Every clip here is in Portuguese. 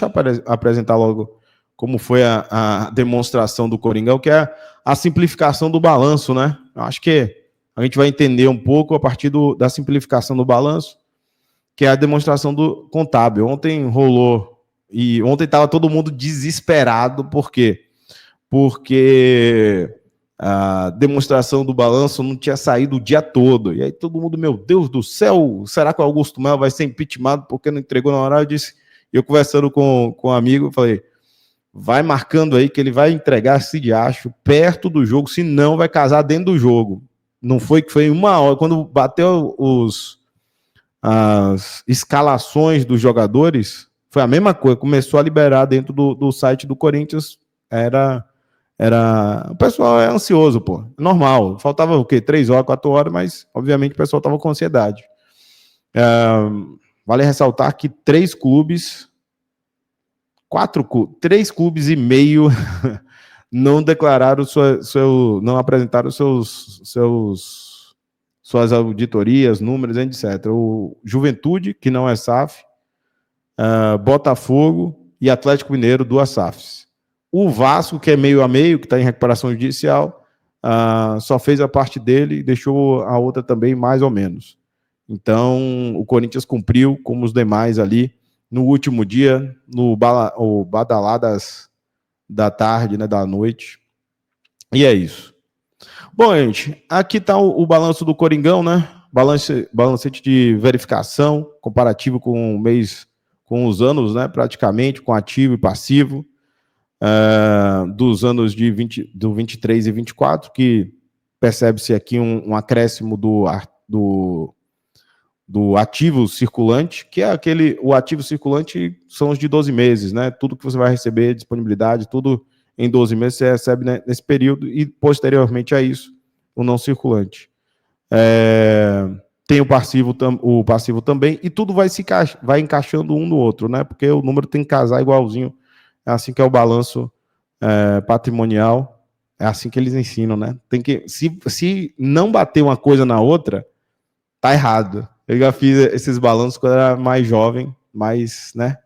apresentar logo como foi a demonstração do Coringão, que é a simplificação do balanço, né? Eu acho que a gente vai entender um pouco a partir da simplificação do balanço, que é a demonstração do contábil. Ontem rolou, e ontem estava todo mundo desesperado, por quê? Porque a demonstração do balanço não tinha saído o dia todo, e aí todo mundo, meu Deus do céu, será que o Augusto Melo vai ser impeachmentado porque não entregou na hora? Eu conversando com um amigo, eu falei, vai marcando aí que ele vai entregar esse diacho perto do jogo, senão vai casar dentro do jogo. Não foi que foi uma hora, quando bateu as escalações dos jogadores, foi a mesma coisa, começou a liberar dentro do site do Corinthians, o pessoal é ansioso, pô, normal, faltava o quê, 3 horas, 4 horas, mas obviamente o pessoal estava com ansiedade. Vale ressaltar que 3 clubes e meio não declararam não apresentaram suas auditorias, números, etc. O Juventude, que não é SAF, Botafogo e Atlético Mineiro, 2 SAFs. O Vasco, que é meio a meio, que está em recuperação judicial, só fez a parte dele e deixou a outra também mais ou menos. Então, o Corinthians cumpriu, como os demais ali, no último dia, no badalar da tarde, né, da noite. E é isso. Bom, gente, aqui está o balanço do Coringão, né? Balancete de verificação, comparativo com o mês, com os anos, né? Praticamente, com ativo e passivo, dos anos do 23 e 24, que percebe-se aqui um acréscimo do ativo circulante, que é o ativo circulante são os de 12 meses, né? Tudo que você vai receber, disponibilidade, tudo em 12 meses você recebe, né, nesse período, e posteriormente a isso, o não circulante. Tem o passivo também, e tudo vai encaixando um no outro, né? Porque o número tem que casar igualzinho. É assim que é o balanço patrimonial, é assim que eles ensinam, né? Se não bater uma coisa na outra, tá errado. Eu já fiz esses balanços quando eu era mais jovem, mas, né,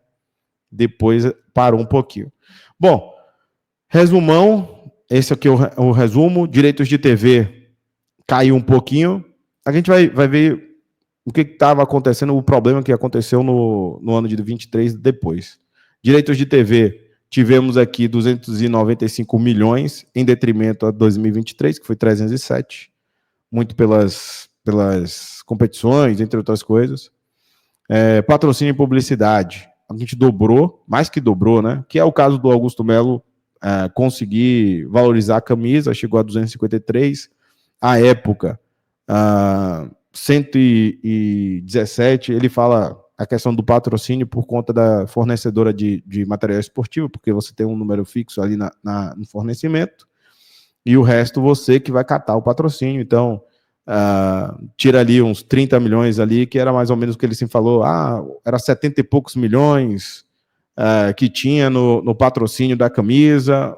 depois parou um pouquinho. Bom, resumão, esse aqui é o resumo. Direitos de TV caiu um pouquinho. A gente vai ver o que estava acontecendo, o problema que aconteceu no ano de 23 depois. Direitos de TV, tivemos aqui 295 milhões, em detrimento a 2023, que foi 307, muito pelas competições, entre outras coisas. Patrocínio e publicidade, a gente dobrou, mais que dobrou, né? Que é o caso do Augusto Melo conseguir valorizar a camisa, chegou a 253, à época, 117, ele fala a questão do patrocínio por conta da fornecedora de material esportivo, porque você tem um número fixo ali no fornecimento, e o resto você que vai catar o patrocínio, então tira ali uns 30 milhões ali, que era mais ou menos o que ele sempre falou, era 70 e poucos milhões que tinha no patrocínio da camisa,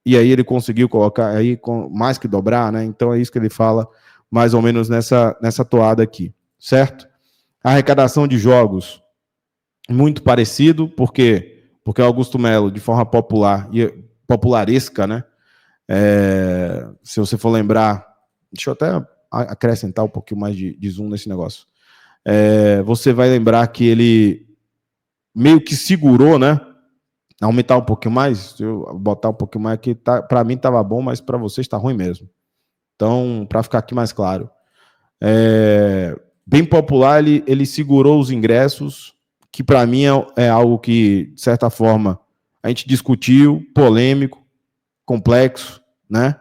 e aí ele conseguiu colocar aí mais que dobrar, né? Então é isso que ele fala, mais ou menos nessa toada aqui, certo? A arrecadação de jogos, muito parecido, porque Augusto Melo, de forma popular e popularesca, né? Se você for lembrar, deixa eu até acrescentar um pouquinho mais de zoom nesse negócio. Você vai lembrar que ele meio que segurou, né? Aumentar um pouquinho mais, eu botar um pouquinho mais aqui, para mim estava bom, mas para vocês está ruim mesmo. Então, para ficar aqui mais claro, bem popular, ele segurou os ingressos, que para mim é algo que, de certa forma, a gente discutiu, polêmico, complexo, né?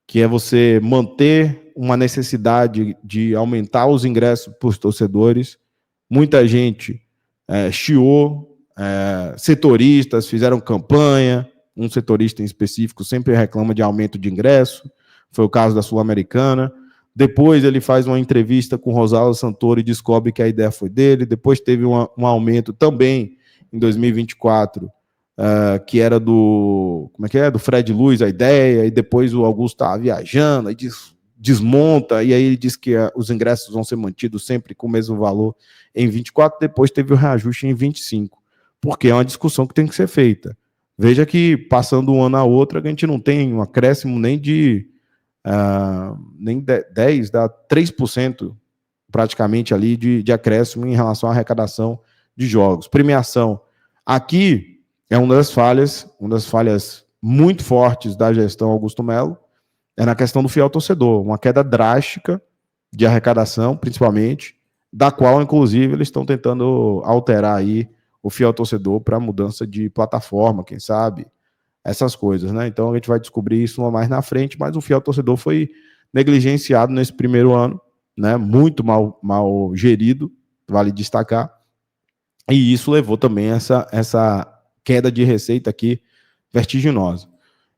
Que é você manter uma necessidade de aumentar os ingressos para os torcedores. Muita gente chiou, setoristas fizeram campanha, um setorista em específico sempre reclama de aumento de ingresso, foi o caso da Sul-Americana. Depois ele faz uma entrevista com Rosaldo Santoro e descobre que a ideia foi dele. Depois teve um aumento também em 2024, que era do Fred Luiz, a ideia, e depois o Augusto estava viajando, aí desmonta, e aí ele diz que os ingressos vão ser mantidos sempre com o mesmo valor em 24, depois teve o reajuste em 25. porque é uma discussão que tem que ser feita. Veja que, passando um ano a outro, a gente não tem um acréscimo nem de 10, dá 3% praticamente ali de acréscimo em relação à arrecadação de jogos. Premiação. Aqui é uma das falhas muito fortes da gestão Augusto Melo, é na questão do fiel torcedor, uma queda drástica de arrecadação, principalmente, da qual, inclusive, eles estão tentando alterar aí o fiel torcedor para mudança de plataforma, quem sabe, essas coisas, né? Então a gente vai descobrir isso mais na frente, mas o fiel torcedor foi negligenciado nesse primeiro ano, né? Muito mal gerido, vale destacar, e isso levou também essa queda de receita aqui vertiginosa.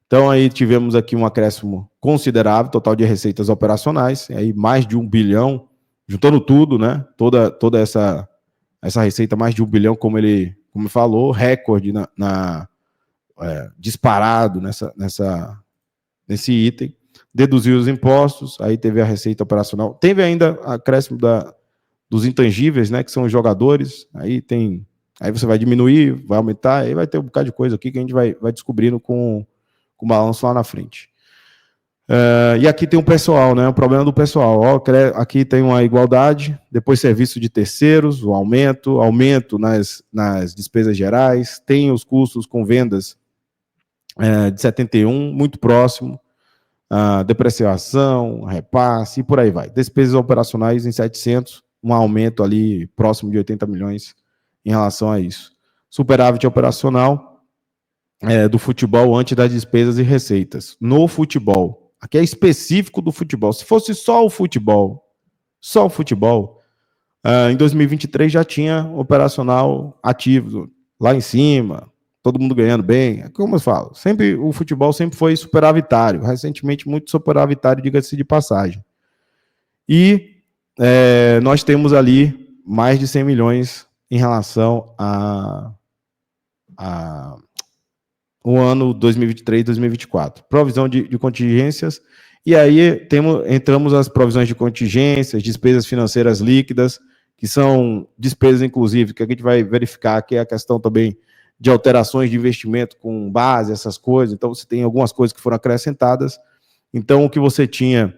Então aí tivemos aqui um acréscimo considerável, total de receitas operacionais, aí mais de 1 bilhão, juntando tudo, né? Toda essa receita, mais de 1 bilhão, como ele falou, recorde disparado nesse item. Deduziu os impostos, aí teve a receita operacional, teve ainda acréscimo dos intangíveis, né? Que são os jogadores, aí você vai diminuir, vai aumentar, aí vai ter um bocado de coisa aqui que a gente vai descobrindo com o balanço lá na frente. E aqui tem o pessoal, né? O problema do pessoal. Ó, aqui tem uma igualdade, depois serviço de terceiros, o aumento nas despesas gerais, tem os custos com vendas de 71, muito próximo, depreciação, repasse e por aí vai. Despesas operacionais em 700, um aumento ali próximo de 80 milhões em relação a isso. Superávit operacional do futebol antes das despesas e receitas. No futebol, aqui é específico do futebol. Se fosse só o futebol, em 2023 já tinha operacional ativo lá em cima, todo mundo ganhando bem. Como eu falo, o futebol sempre foi superavitário, recentemente muito superavitário, diga-se de passagem. E nós temos ali mais de 100 milhões em relação o ano 2023 e 2024. Provisão de contingências, e aí entramos as provisões de contingências, despesas financeiras líquidas, que são despesas, inclusive, que a gente vai verificar, que é a questão também de alterações de investimento com base, essas coisas. Então, você tem algumas coisas que foram acrescentadas. Então, o que você tinha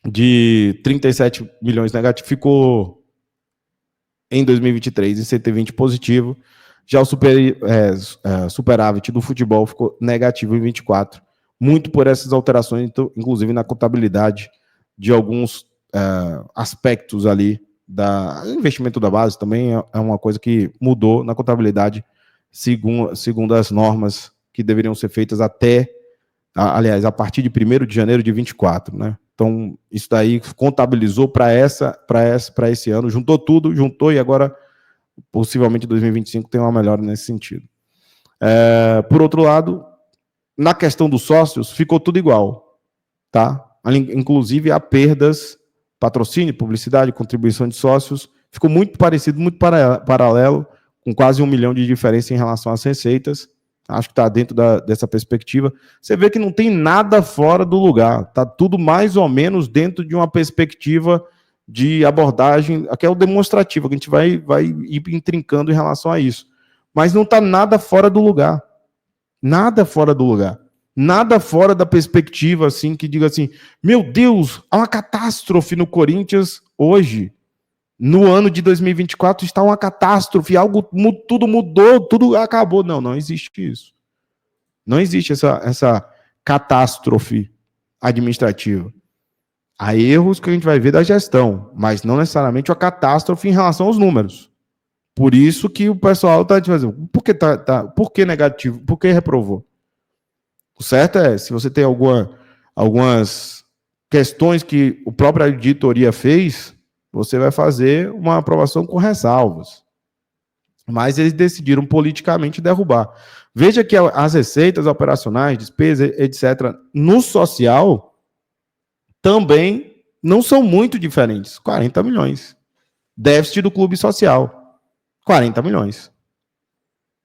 de 37 milhões negativo ficou em 2023 em 120 positivo. Já o superávit do futebol ficou negativo em 24, muito por essas alterações, inclusive na contabilidade de alguns aspectos ali investimento da base, também é uma coisa que mudou na contabilidade, segundo as normas que deveriam ser feitas a partir de 1º de janeiro de 24, né? Então, isso daí contabilizou para esse ano, juntou e agora possivelmente 2025 tem uma melhora nesse sentido. Por outro lado, na questão dos sócios, ficou tudo igual, tá? Inclusive, há perdas, patrocínio, publicidade, contribuição de sócios, ficou muito parecido, muito paralelo, com quase 1 milhão de diferença em relação às receitas. Acho que está dentro dessa perspectiva. Você vê que não tem nada fora do lugar, está tudo mais ou menos dentro de uma perspectiva de abordagem, aqui é o demonstrativo, que a gente vai ir intrincando em relação a isso. Mas não está nada fora do lugar. Nada fora do lugar. Nada fora da perspectiva, assim, que diga assim, meu Deus, há uma catástrofe no Corinthians hoje. No ano de 2024 está uma catástrofe, tudo mudou, tudo acabou. Não existe isso. Não existe essa catástrofe administrativa. Há erros que a gente vai ver da gestão, mas não necessariamente uma catástrofe em relação aos números. Por isso que o pessoal está dizendo, por que negativo? Por que reprovou? O certo é, se você tem algumas questões que a própria auditoria fez, você vai fazer uma aprovação com ressalvas. Mas eles decidiram politicamente derrubar. Veja que as receitas operacionais, despesas, etc., no social também não são muito diferentes. 40 milhões. Déficit do clube social. 40 milhões.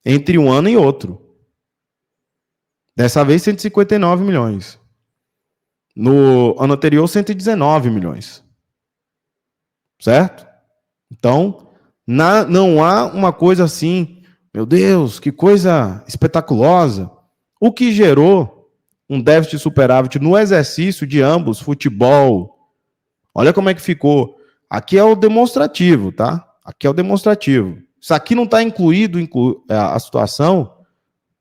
Entre um ano e outro. Dessa vez, 159 milhões. No ano anterior, 119 milhões. Certo? Então, não há uma coisa assim Meu Deus, que coisa espetaculosa. O que gerou um déficit superávit no exercício de ambos, futebol. Olha como é que ficou. Aqui é o demonstrativo, tá? Aqui é o demonstrativo. Isso aqui não está incluído a situação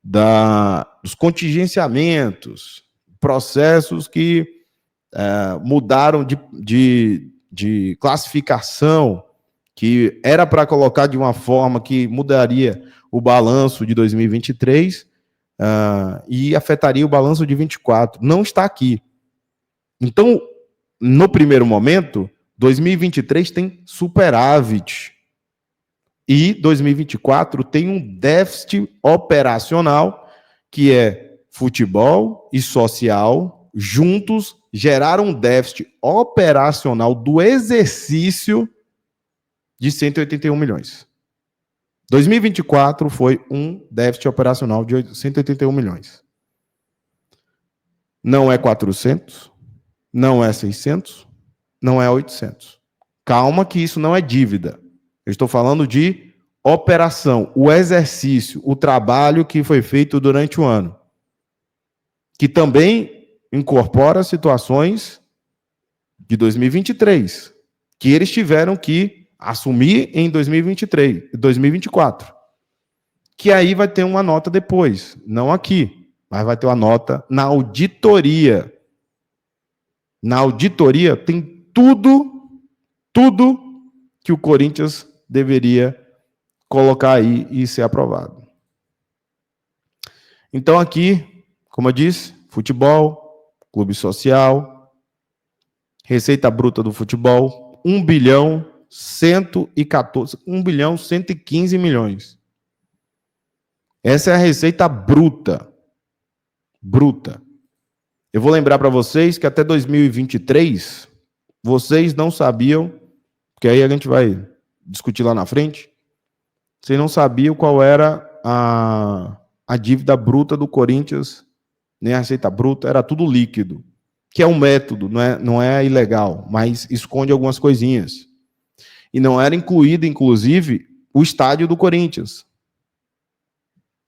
dos contingenciamentos, processos que mudaram de classificação, que era para colocar de uma forma que mudaria o balanço de 2023 e afetaria o balanço de 24. Não está aqui. Então, no primeiro momento, 2023 tem superávit e 2024 tem um déficit operacional, que é futebol e social juntos geraram um déficit operacional do exercício de 181 milhões. 2024 foi um déficit operacional de 181 milhões. Não é 400, não é 600, não é 800. Calma que isso não é dívida. Eu estou falando de operação, o exercício, o trabalho que foi feito durante o ano, que também incorpora situações de 2023, que eles tiveram que assumir em 2023, 2024, que aí vai ter uma nota depois, não aqui, mas vai ter uma nota na auditoria. Na auditoria tem tudo que o Corinthians deveria colocar aí e ser aprovado. Então aqui, como eu disse, futebol, clube social, receita bruta do futebol, 1 bilhão 115 milhões. Essa é a receita bruta. Bruta. Eu vou lembrar para vocês que até 2023, vocês não sabiam, porque aí a gente vai discutir lá na frente, vocês não sabiam qual era a dívida bruta do Corinthians, nem a receita bruta, era tudo líquido, que é um método, não é ilegal, mas esconde algumas coisinhas. E não era incluído, inclusive, o estádio do Corinthians,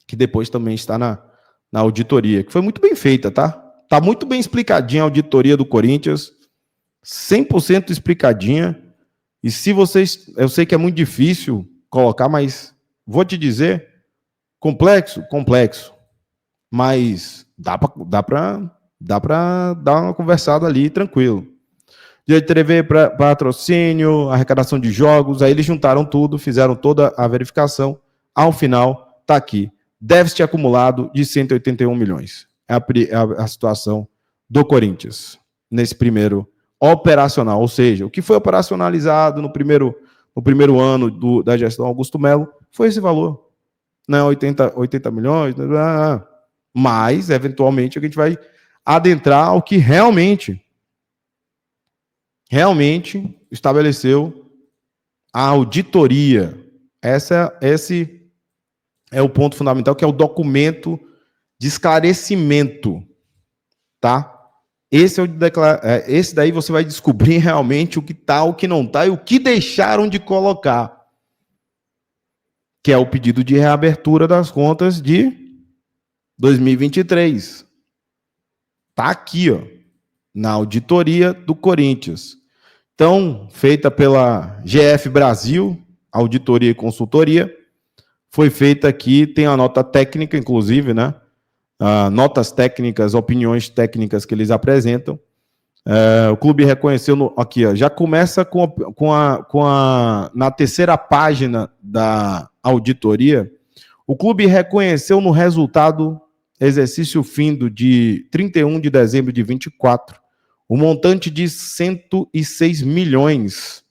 que depois também está na auditoria, que foi muito bem feita, tá? Está muito bem explicadinha a auditoria do Corinthians, 100% explicadinha. E se vocês... Eu sei que é muito difícil colocar, mas vou te dizer, complexo, mas dá para dar uma conversada ali, tranquilo. Dia de TV, patrocínio, arrecadação de jogos, aí eles juntaram tudo, fizeram toda a verificação, ao final, está aqui, déficit acumulado de 181 milhões. É a situação do Corinthians, nesse primeiro operacional, ou seja, o que foi operacionalizado no primeiro ano da gestão Augusto Melo foi esse valor. Não é 80 milhões, mas, eventualmente, a gente vai adentrar ao que realmente estabeleceu a auditoria. Esse é o ponto fundamental, que é o documento de esclarecimento, tá? Esse daí você vai descobrir realmente o que está, o que não está e o que deixaram de colocar, que é o pedido de reabertura das contas de 2023. Tá aqui, ó, na auditoria do Corinthians. Então, feita pela GF Brasil, auditoria e consultoria, foi feita aqui, tem a nota técnica, inclusive, né? Notas técnicas, opiniões técnicas que eles apresentam. O clube reconheceu, aqui, ó, já começa na terceira página da auditoria. O clube reconheceu no resultado exercício findo de 31 de dezembro de 24, o montante de 106 milhões,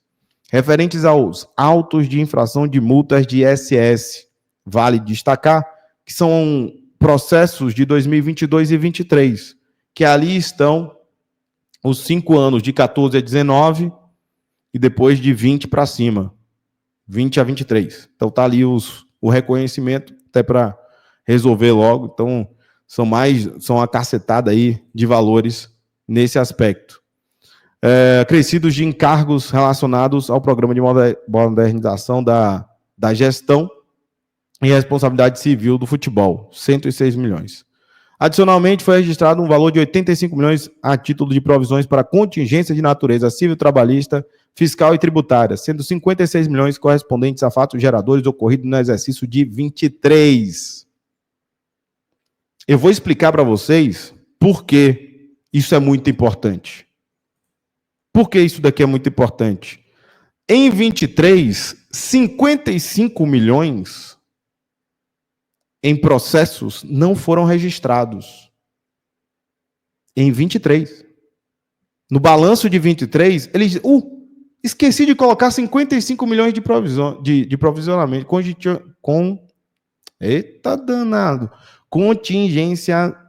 referentes aos autos de infração de multas de ISS. Vale destacar que são processos de 2022 e 2023, que ali estão os 5 anos, de 14 a 19, e depois de 20 para cima, 20 a 23. Então está ali o reconhecimento, até para resolver logo. Então, são uma cacetada aí de valores nesse aspecto. Crescidos de encargos relacionados ao programa de modernização da gestão, e responsabilidade civil do futebol, 106 milhões. Adicionalmente, foi registrado um valor de 85 milhões a título de provisões para contingência de natureza civil, trabalhista, fiscal e tributária, sendo 56 milhões correspondentes a fatos geradores ocorridos no exercício de 23. Eu vou explicar para vocês por que isso é muito importante. Por que isso daqui é muito importante? Em 23, 55 milhões em processos não foram registrados. Em 23. No balanço de 23, eles esqueci de colocar 55 milhões de provisionamento. Eita danado. Contingenciamento.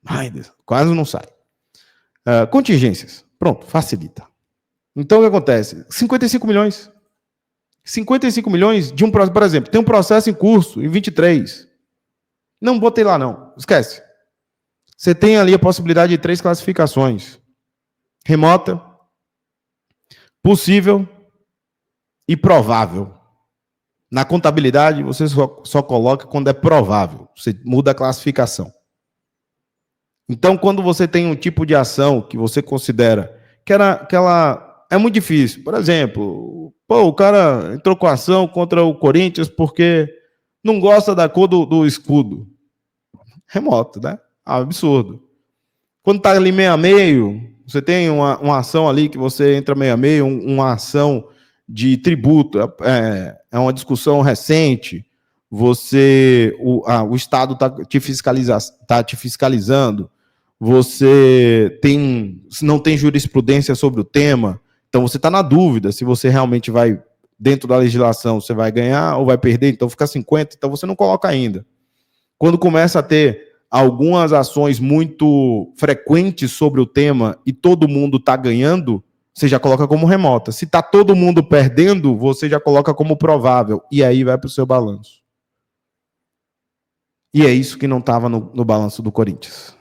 Ai, Deus, quase não sai. Contingências. Pronto, facilita. Então, o que acontece? 55 milhões. 55 milhões de um processo, por exemplo, tem um processo em curso em 23. Não botei lá, não. Esquece. Você tem ali a possibilidade de 3 classificações. Remota, possível e provável. Na contabilidade, você só coloca quando é provável. Você muda a classificação. Então, quando você tem um tipo de ação que você considera que ela é muito difícil, por exemplo, o cara entrou com a ação contra o Corinthians porque não gosta da cor do escudo. Remoto, né? Absurdo. Quando está ali meio a meio, você tem uma ação ali que você entra meio a meio, uma ação de tributo, é uma discussão recente, o Estado está te fiscalizando, você não tem jurisprudência sobre o tema, então você está na dúvida se você realmente vai, dentro da legislação, você vai ganhar ou vai perder, então fica 50, então você não coloca ainda. Quando começa a ter algumas ações muito frequentes sobre o tema e todo mundo está ganhando, você já coloca como remota. Se está todo mundo perdendo, você já coloca como provável. E aí vai para o seu balanço. E é isso que não estava no balanço do Corinthians.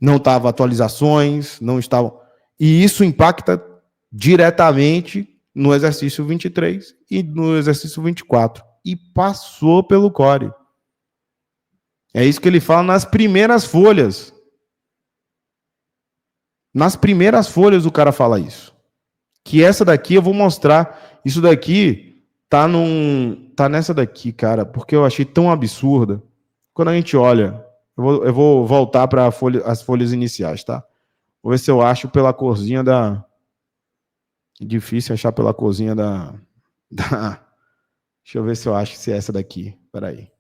Não estava atualizações, não estavam... E isso impacta diretamente no exercício 23 e no exercício 24. E passou pelo Core. É isso que ele fala nas primeiras folhas. Nas primeiras folhas o cara fala isso. Que essa daqui eu vou mostrar. Isso daqui tá nessa daqui, cara, porque eu achei tão absurda. Quando a gente olha, eu vou voltar para as folhas iniciais, tá? Vou ver se eu acho pela corzinha da... Difícil achar pela corzinha da... Deixa eu ver se eu acho se é essa daqui. Peraí.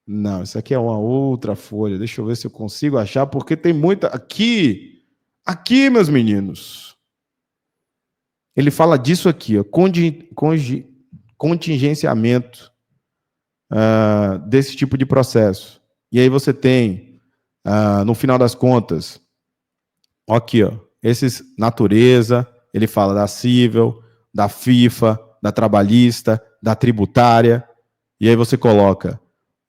Não, isso aqui é uma outra folha. Deixa eu ver se eu consigo achar, porque tem muita... Aqui, meus meninos. Ele fala disso aqui, ó, contingenciamento desse tipo de processo. E aí você tem, no final das contas, aqui, ó, esses natureza, ele fala da civil, da FIFA, da trabalhista, da tributária, e aí você coloca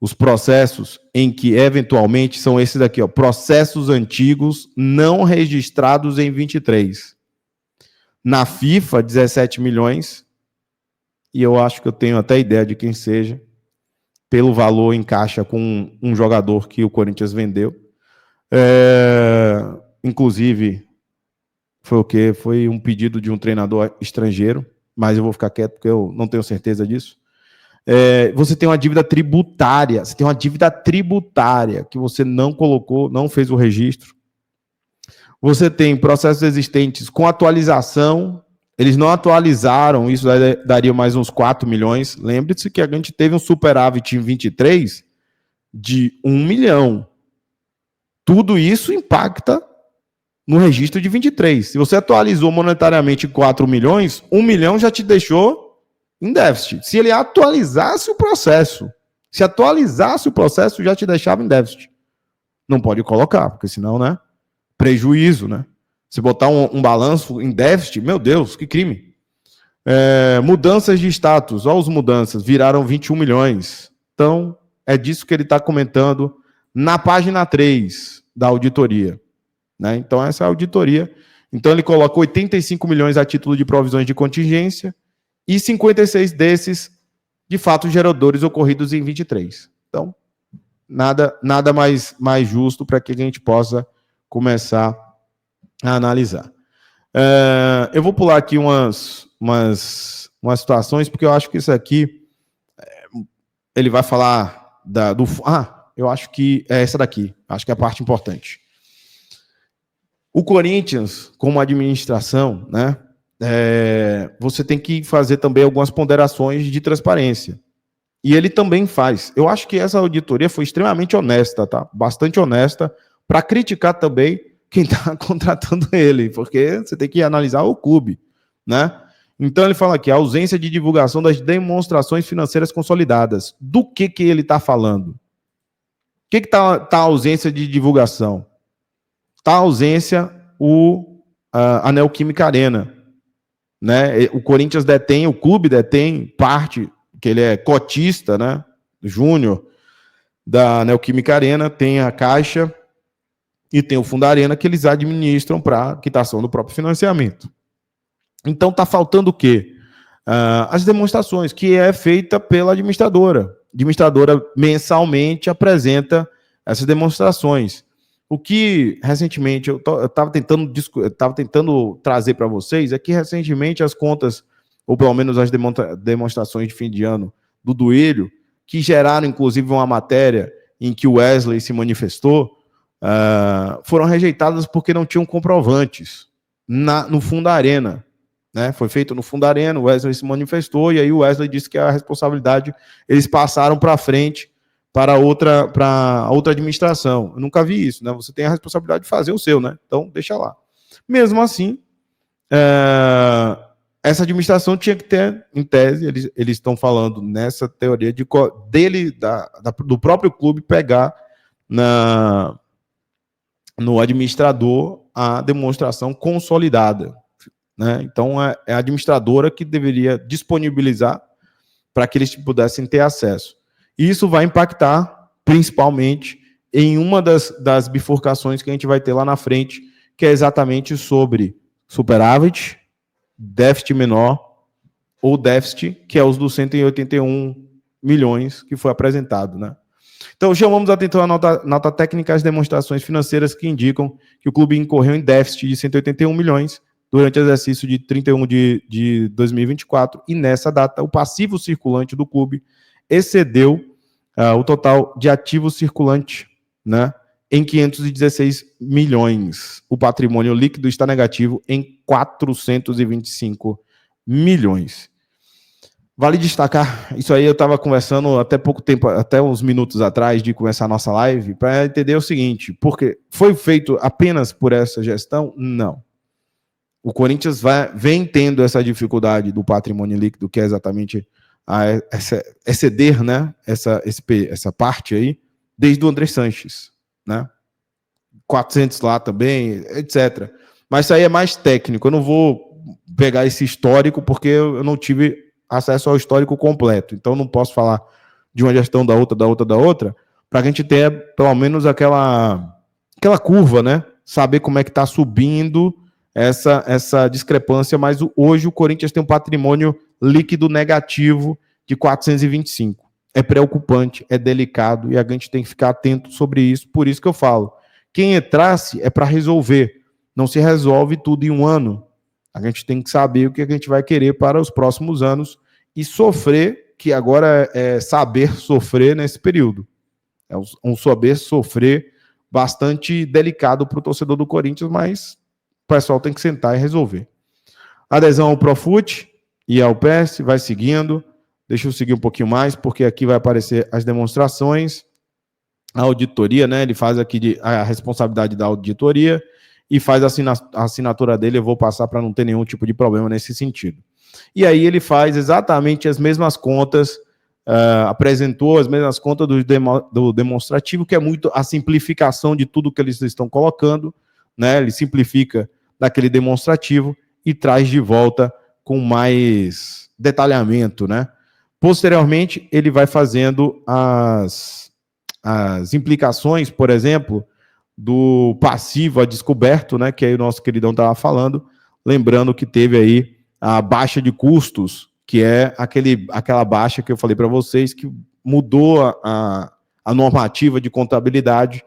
os processos em que, eventualmente, são esses daqui, ó, processos antigos não registrados em 23. Na FIFA, 17 milhões, e eu acho que eu tenho até ideia de quem seja, pelo valor em caixa com um jogador que o Corinthians vendeu. Inclusive, foi o quê? Foi um pedido de um treinador estrangeiro, mas eu vou ficar quieto porque eu não tenho certeza disso. Você tem uma dívida tributária, que você não colocou, não fez o registro. Você tem processos existentes com atualização, eles não atualizaram, isso daria mais uns 4 milhões. Lembre-se que a gente teve um superávit em 23 de 1 milhão. Tudo isso impacta no registro de 23. Se você atualizou monetariamente 4 milhões, 1 milhão já te deixou em déficit. Se ele atualizasse o processo, já te deixava em déficit. Não pode colocar, porque senão, né? Prejuízo, né? Se botar um balanço em déficit, meu Deus, que crime. Mudanças de status, olha as mudanças, viraram 21 milhões. Então, é disso que ele está comentando na página 3 da auditoria. Né? Então, essa é a auditoria. Então, ele coloca 85 milhões a título de provisões de contingência e 56 desses, de fato, geradores ocorridos em 23. Então, nada mais justo para que a gente possa começar a analisar. Eu vou pular aqui umas situações, porque eu acho que isso aqui, ele vai falar eu acho que é essa daqui, acho que é a parte importante. O Corinthians, como administração, né, você tem que fazer também algumas ponderações de transparência. E ele também faz. Eu acho que essa auditoria foi extremamente honesta, tá? Bastante honesta, para criticar também quem está contratando ele, porque você tem que analisar o clube, né? Então ele fala aqui, a ausência de divulgação das demonstrações financeiras consolidadas. Do que ele está falando? O que está a ausência de divulgação? Está a ausência a Neoquímica Arena, né? O Corinthians o clube detém parte, que ele é cotista, né? Júnior da Neoquímica Arena, tem a Caixa e tem o Fundo Arena, que eles administram para quitação do próprio financiamento. Então está faltando o quê? As demonstrações, que é feita pela administradora. A administradora mensalmente apresenta essas demonstrações. O que, recentemente, eu estava tentando trazer para vocês é que, recentemente, as contas, ou pelo menos as demonstrações de fim de ano do Duílio, que geraram, inclusive, uma matéria em que o Wesley se manifestou, foram rejeitadas porque não tinham comprovantes no Fundo Arena. Né? Foi feito no Fundo Arena, o Wesley se manifestou, e aí o Wesley disse que a responsabilidade eles passaram para frente para outra administração. Eu nunca vi isso, né? Você tem a responsabilidade de fazer o seu, né? Então, deixa lá. Mesmo assim, essa administração tinha que ter, em tese, eles estão falando nessa teoria do próprio clube pegar no administrador a demonstração consolidada. Né? Então, é a administradora que deveria disponibilizar para que eles pudessem ter acesso. E isso vai impactar, principalmente, em uma das bifurcações que a gente vai ter lá na frente, que é exatamente sobre superávit, déficit menor ou déficit, que é os dos 181 milhões que foi apresentado. Né? Então, chamamos a atenção à nota técnica às demonstrações financeiras que indicam que o clube incorreu em déficit de 181 milhões durante o exercício de 31 de 2024, e nessa data o passivo circulante do clube excedeu o total de ativo circulante, né, em 516 milhões. O patrimônio líquido está negativo em 425 milhões. Vale destacar, isso aí eu estava conversando até pouco tempo, até uns minutos atrás de começar a nossa live, para entender o seguinte, porque foi feito apenas por essa gestão? Não. O Corinthians vem tendo essa dificuldade do patrimônio líquido, que é exatamente exceder, né, essa parte aí, desde o André Sanches, né? 400 lá também, etc. Mas isso aí é mais técnico. Eu não vou pegar esse histórico, porque eu não tive acesso ao histórico completo. Então, não posso falar de uma gestão da outra, para a gente ter, pelo menos, aquela curva, né? Saber como é que está subindo essa discrepância, mas hoje o Corinthians tem um patrimônio líquido negativo de 425. É preocupante, é delicado, e a gente tem que ficar atento sobre isso, por isso que eu falo. Quem entrasse é para resolver, não se resolve tudo em um ano. A gente tem que saber o que a gente vai querer para os próximos anos e sofrer, que agora é saber sofrer nesse período. É um saber sofrer bastante delicado para o torcedor do Corinthians, mas o pessoal tem que sentar e resolver. Adesão ao Profut e ao PES, vai seguindo. Deixa eu seguir um pouquinho mais, porque aqui vai aparecer as demonstrações. A auditoria, né? Ele faz aqui a responsabilidade da auditoria e faz a assinatura dele. Eu vou passar para não ter nenhum tipo de problema nesse sentido. E aí ele faz exatamente as mesmas contas, apresentou as mesmas contas do demonstrativo, que é muito a simplificação de tudo que eles estão colocando, né? Ele simplifica daquele demonstrativo e traz de volta com mais detalhamento, né? Posteriormente, ele vai fazendo as implicações, por exemplo, do passivo a descoberto, né, que aí o nosso queridão estava falando, lembrando que teve aí a baixa de custos que é aquela baixa que eu falei para vocês, que mudou a normativa de contabilidade,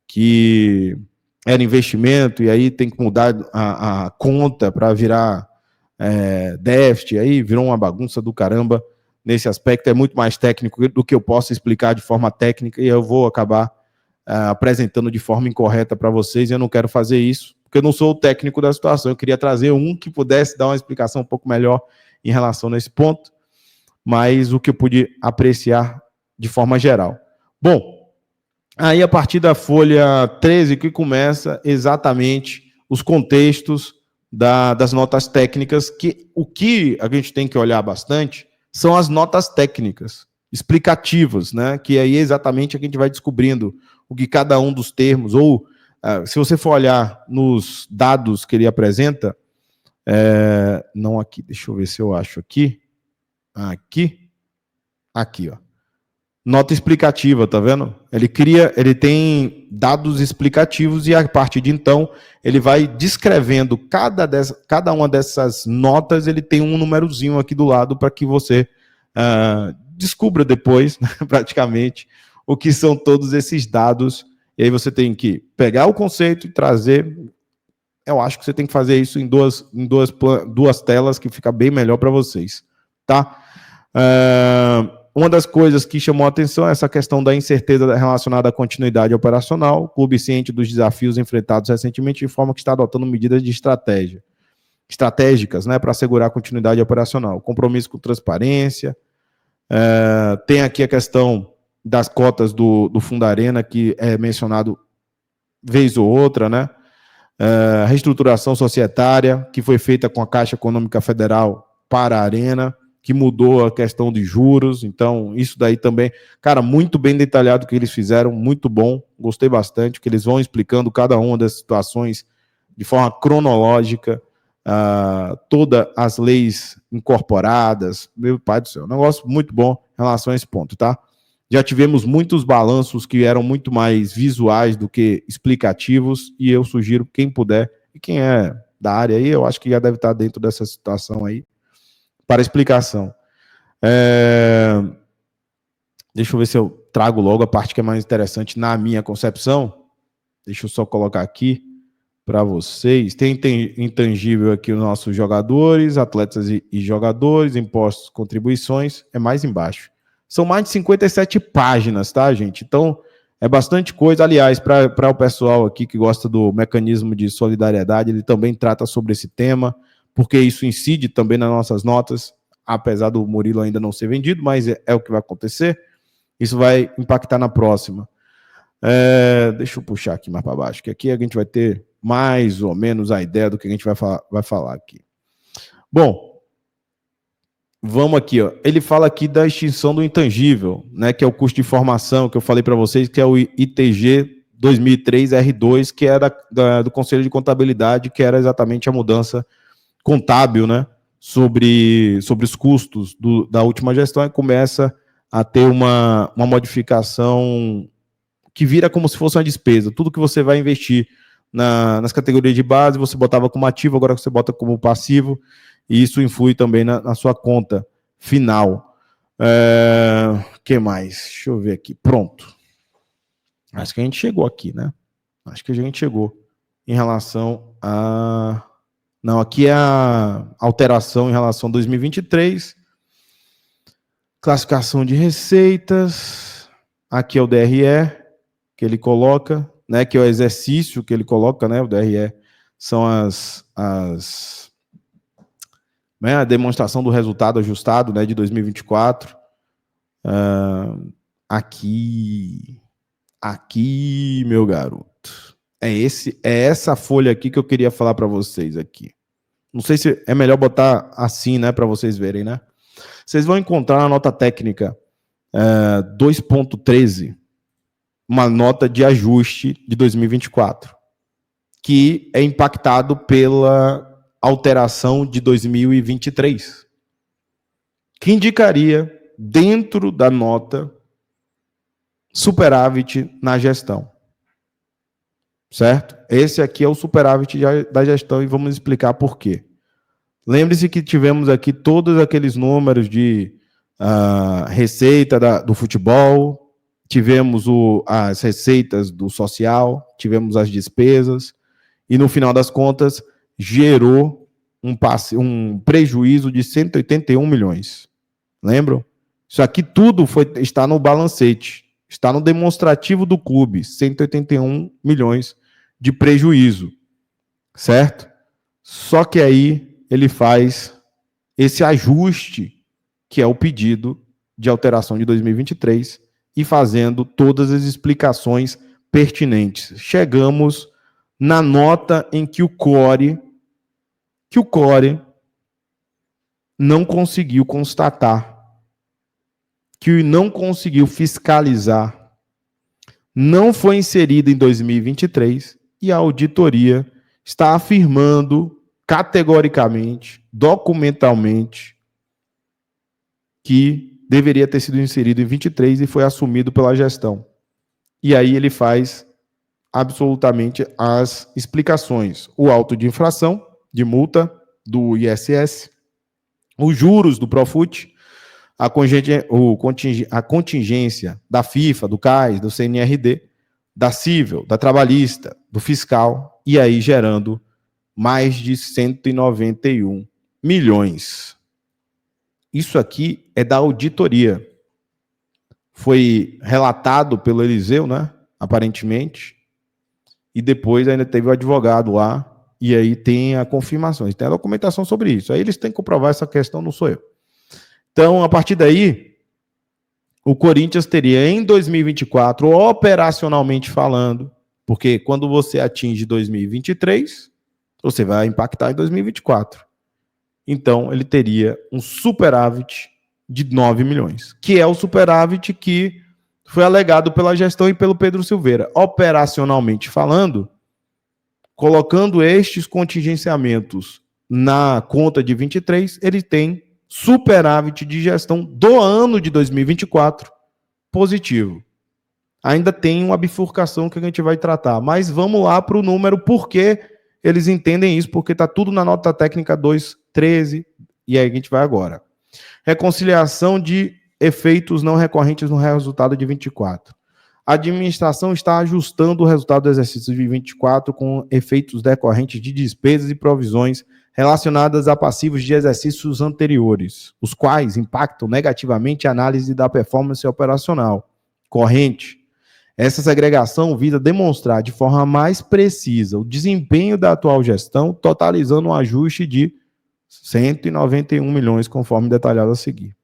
que era investimento, e aí tem que mudar a conta para virar déficit, aí virou uma bagunça do caramba. Nesse aspecto é muito mais técnico do que eu posso explicar de forma técnica, e eu vou acabar apresentando de forma incorreta para vocês, e eu não quero fazer isso, porque eu não sou o técnico da situação. Eu queria trazer um que pudesse dar uma explicação um pouco melhor em relação nesse ponto, mas o que eu pude apreciar de forma geral. Bom, aí a partir da folha 13 que começa exatamente os contextos das notas técnicas, que o que a gente tem que olhar bastante são as notas técnicas, explicativas, né? Que aí é exatamente a gente vai descobrindo o que cada um dos termos, ou se você for olhar nos dados que ele apresenta, não aqui, deixa eu ver se eu acho aqui, aqui, ó. Nota explicativa, tá vendo? Ele tem dados explicativos e a partir de então ele vai descrevendo cada uma dessas notas, ele tem um númerozinho aqui do lado para que você descubra depois, né, praticamente, o que são todos esses dados. E aí você tem que pegar o conceito e trazer. Eu acho que você tem que fazer isso em duas telas, que fica bem melhor para vocês, tá? Uma das coisas que chamou a atenção é essa questão da incerteza relacionada à continuidade operacional. O clube, ciente dos desafios enfrentados recentemente, informa que está adotando medidas de estratégicas, né, para assegurar a continuidade operacional. Compromisso com transparência. Tem aqui a questão das cotas do Fundarena, que é mencionado vez ou outra, né? Reestruturação societária, que foi feita com a Caixa Econômica Federal para a Arena, que mudou a questão de juros. Então, isso daí também, cara, muito bem detalhado o que eles fizeram, muito bom, gostei bastante, que eles vão explicando cada uma das situações de forma cronológica, todas as leis incorporadas, meu pai do céu, um negócio muito bom em relação a esse ponto, tá? Já tivemos muitos balanços que eram muito mais visuais do que explicativos, e eu sugiro, quem puder, e quem é da área aí, eu acho que já deve estar dentro dessa situação aí, para explicação. Deixa eu ver se eu trago logo a parte que é mais interessante na minha concepção. Deixa eu só colocar aqui para vocês. Tem intangível aqui os nossos jogadores, atletas e jogadores, impostos, contribuições, é mais embaixo. São mais de 57 páginas, tá, gente? Então, é bastante coisa. Aliás, para o pessoal aqui que gosta do mecanismo de solidariedade, ele também trata sobre esse tema, porque isso incide também nas nossas notas, apesar do Murilo ainda não ser vendido, mas é o que vai acontecer. Isso vai impactar na próxima. Deixa eu puxar aqui mais para baixo, que aqui a gente vai ter mais ou menos a ideia do que a gente vai falar aqui. Bom, vamos aqui, ó. Ele fala aqui da extinção do intangível, né, que é o custo de formação, que eu falei para vocês, que é o ITG 2003 R2, que era do Conselho de Contabilidade, que era exatamente a mudança contábil, né, sobre os custos da última gestão, e começa a ter uma modificação que vira como se fosse uma despesa. Tudo que você vai investir nas categorias de base, você botava como ativo, agora você bota como passivo, e isso influi também na sua conta final. Que mais? Deixa eu ver aqui. Pronto. Acho que a gente chegou aqui, né? Acho que a gente chegou em relação a... Não, aqui é a alteração em relação a 2023. Classificação de receitas. Aqui é o DRE que ele coloca, né? Que é o exercício que ele coloca, né? O DRE são a demonstração do resultado ajustado, né, de 2024. Aqui, meu garoto. É essa folha aqui que eu queria falar para vocês aqui. Não sei se é melhor botar assim, né, para vocês verem, né? Vocês vão encontrar na nota técnica 2.13, uma nota de ajuste de 2024, que é impactado pela alteração de 2023, que indicaria, dentro da nota, superávit na gestão. Certo? Esse aqui é o superávit da gestão e vamos explicar por quê. Lembre-se que tivemos aqui todos aqueles números de receita do futebol, tivemos as receitas do social, tivemos as despesas, e no final das contas gerou um prejuízo de 181 milhões. Lembram? Isso aqui tudo está no balancete, está no demonstrativo do clube, 181 milhões de prejuízo, certo? Só que aí ele faz esse ajuste, que é o pedido de alteração de 2023, e fazendo todas as explicações pertinentes. Chegamos na nota em que o Core não conseguiu constatar, que não conseguiu fiscalizar, não foi inserido em 2023, e a auditoria está afirmando categoricamente, documentalmente, que deveria ter sido inserido em 23 e foi assumido pela gestão. E aí ele faz absolutamente as explicações. O auto de infração, de multa do ISS, os juros do Profut, a contingência da FIFA, do CAIS, do CNRD, da Cível, da Trabalhista, do Fiscal, e aí gerando mais de 191 milhões. Isso aqui é da auditoria. Foi relatado pelo Eliseu, né? Aparentemente. E depois ainda teve o advogado lá. E aí tem a confirmação. Tem a documentação sobre isso. Aí eles têm que comprovar essa questão, não sou eu. Então, a partir daí, o Corinthians teria em 2024, operacionalmente falando, porque quando você atinge 2023, você vai impactar em 2024. Então, ele teria um superávit de 9 milhões, que é o superávit que foi alegado pela gestão e pelo Pedro Silveira. Operacionalmente falando, colocando estes contingenciamentos na conta de 23, ele tem superávit de gestão do ano de 2024 positivo. Ainda tem uma bifurcação que a gente vai tratar, mas vamos lá para o número, porque eles entendem isso, porque está tudo na nota técnica 2.13, e aí a gente vai agora. Reconciliação de efeitos não recorrentes no resultado de 24. A administração está ajustando o resultado do exercício de 24 com efeitos decorrentes de despesas e provisões relacionadas a passivos de exercícios anteriores, os quais impactam negativamente a análise da performance operacional corrente. Essa segregação visa demonstrar de forma mais precisa o desempenho da atual gestão, totalizando um ajuste de 191 milhões, conforme detalhado a seguir.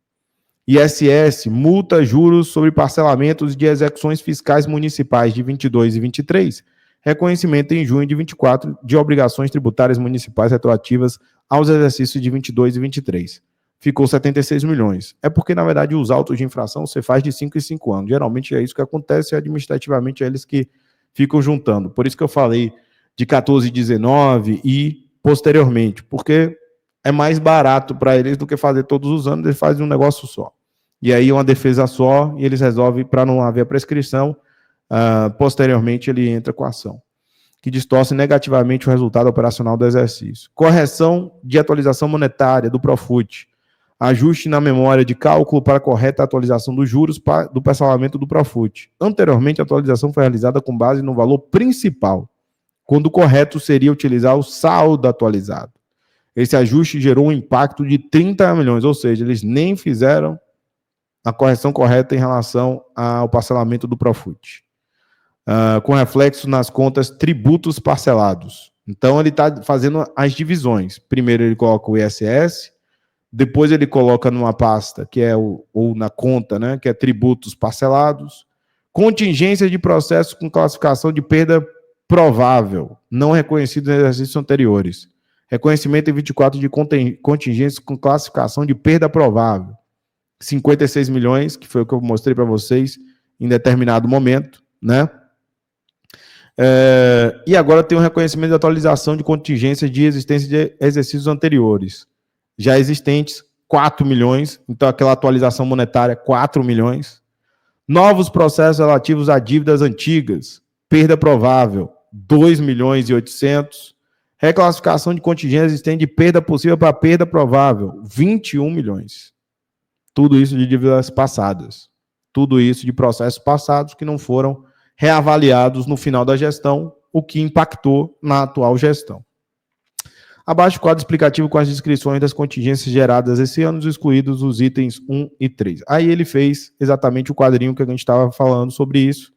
ISS, multa, juros sobre parcelamentos de execuções fiscais municipais de 22 e 23, reconhecimento em junho de 24 de obrigações tributárias municipais retroativas aos exercícios de 22 e 23. Ficou 76 milhões. É porque, na verdade, os autos de infração você faz de 5 em 5 anos. Geralmente é isso que acontece, administrativamente é eles que ficam juntando. Por isso que eu falei de 14 e 19 e posteriormente, porque é mais barato para eles do que fazer todos os anos, eles fazem um negócio só. E aí uma defesa só, e eles resolvem, para não haver prescrição, posteriormente ele entra com a ação, que distorce negativamente o resultado operacional do exercício. Correção de atualização monetária do Profut. Ajuste na memória de cálculo para a correta atualização dos juros do parcelamento do Profut. Anteriormente, a atualização foi realizada com base no valor principal, quando o correto seria utilizar o saldo atualizado. Esse ajuste gerou um impacto de 30 milhões, ou seja, eles nem fizeram a correção correta em relação ao parcelamento do Profut. Com reflexo nas contas tributos parcelados. Então, ele está fazendo as divisões. Primeiro, ele coloca o ISS, depois ele coloca numa pasta, que é ou na conta, né, que é tributos parcelados, contingência de processos com classificação de perda provável, não reconhecido em exercícios anteriores. Reconhecimento em 24 de contingências com classificação de perda provável. 56 milhões, que foi o que eu mostrei para vocês em determinado momento, né? E agora tem um reconhecimento de atualização de contingências de existência de exercícios anteriores. Já existentes, 4 milhões, então aquela atualização monetária, 4 milhões. Novos processos relativos a dívidas antigas, perda provável, 2 milhões e 800. Reclassificação de contingência existente de perda possível para perda provável, 21 milhões. Tudo isso de dívidas passadas. Tudo isso de processos passados que não foram reavaliados no final da gestão, o que impactou na atual gestão. Abaixo o quadro explicativo com as descrições das contingências geradas esse ano, excluídos os itens 1 e 3. Aí ele fez exatamente o quadrinho que a gente estava falando sobre isso,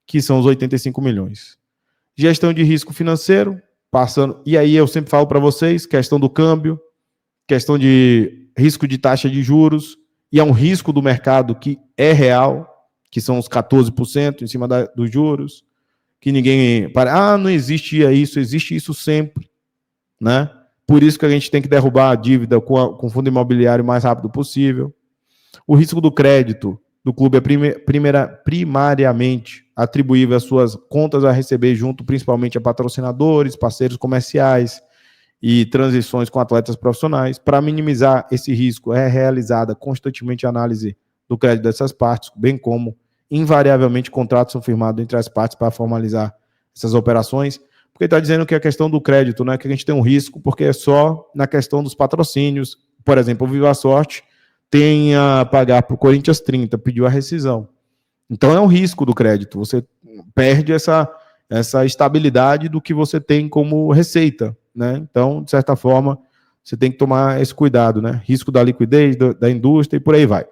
que são os 85 milhões. Gestão de risco financeiro, passando... E aí eu sempre falo para vocês, questão do câmbio, questão de risco de taxa de juros, e é um risco do mercado que é real, que são os 14% em cima dos juros, que ninguém... não existia isso, existe isso sempre, né? Por isso que a gente tem que derrubar a dívida com o fundo imobiliário o mais rápido possível. O risco do crédito do clube é primariamente atribuível às suas contas a receber junto, principalmente a patrocinadores, parceiros comerciais e transições com atletas profissionais. Para minimizar esse risco, é realizada constantemente a análise do crédito dessas partes, bem como, invariavelmente, contratos são firmados entre as partes para formalizar essas operações, porque está dizendo que a questão do crédito, né, que a gente tem um risco, porque é só na questão dos patrocínios. Por exemplo, o Viva Sorte tem a pagar para o Corinthians 30, pediu a rescisão. Então é um risco do crédito, você perde essa estabilidade do que você tem como receita, né? Então, de certa forma, você tem que tomar esse cuidado, né? Risco da liquidez, da indústria e por aí vai.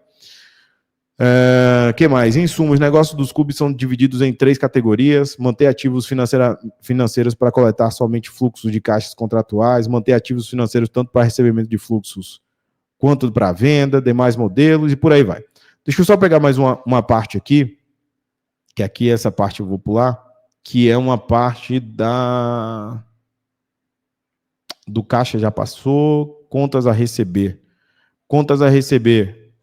Que mais? Insumos, negócios dos clubes são divididos em 3 categorias: manter ativos financeiros para coletar somente fluxos de caixas contratuais, manter ativos financeiros tanto para recebimento de fluxos quanto para venda, demais modelos e por aí vai. Deixa eu só pegar mais uma parte aqui, que aqui essa parte eu vou pular, que é uma parte do caixa já passou, contas a receber. Contas a receber,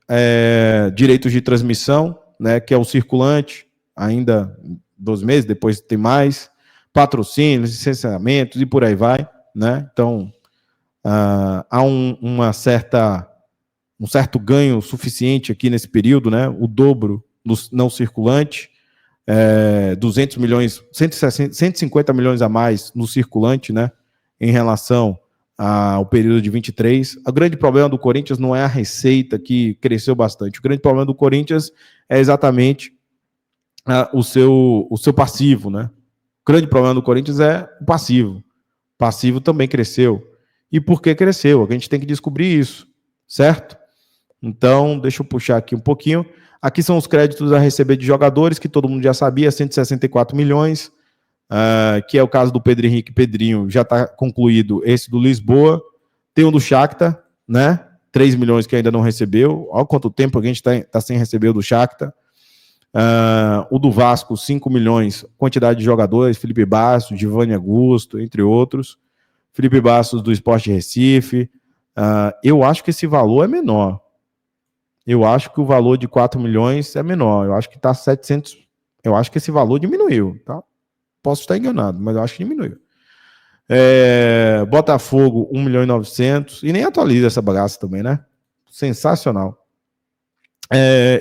direitos de transmissão, né, que é o circulante, ainda 2 meses, depois tem mais, patrocínios, licenciamentos e por aí vai, né? Então, há um certo ganho suficiente aqui nesse período, né? O dobro no não circulante, 200 milhões, 150 milhões a mais no circulante, né? Em relação ao período de 23. O grande problema do Corinthians não é a receita, que cresceu bastante. O grande problema do Corinthians é exatamente o seu passivo, né? O grande problema do Corinthians é o passivo. O passivo também cresceu. E por que cresceu? A gente tem que descobrir isso, certo? Então, deixa eu puxar aqui um pouquinho. Aqui são os créditos a receber de jogadores, que todo mundo já sabia, 164 milhões, que é o caso do Pedro Henrique Pedrinho, já está concluído esse do Lisboa. Tem o do Shakhtar, né? 3 milhões que ainda não recebeu. Olha quanto tempo a gente está sem receber o do Shakhtar. O do Vasco, 5 milhões, quantidade de jogadores, Felipe Bastos, Giovanni Augusto, entre outros. Felipe Bastos do Sport Recife. Eu acho que esse valor é menor. Eu acho que o valor de 4 milhões é menor. Eu acho que está 700. Eu acho que esse valor diminuiu, tá? Posso estar enganado, mas eu acho que diminuiu. Botafogo, 1 milhão e 900. E nem atualiza essa bagaça também, né? Sensacional.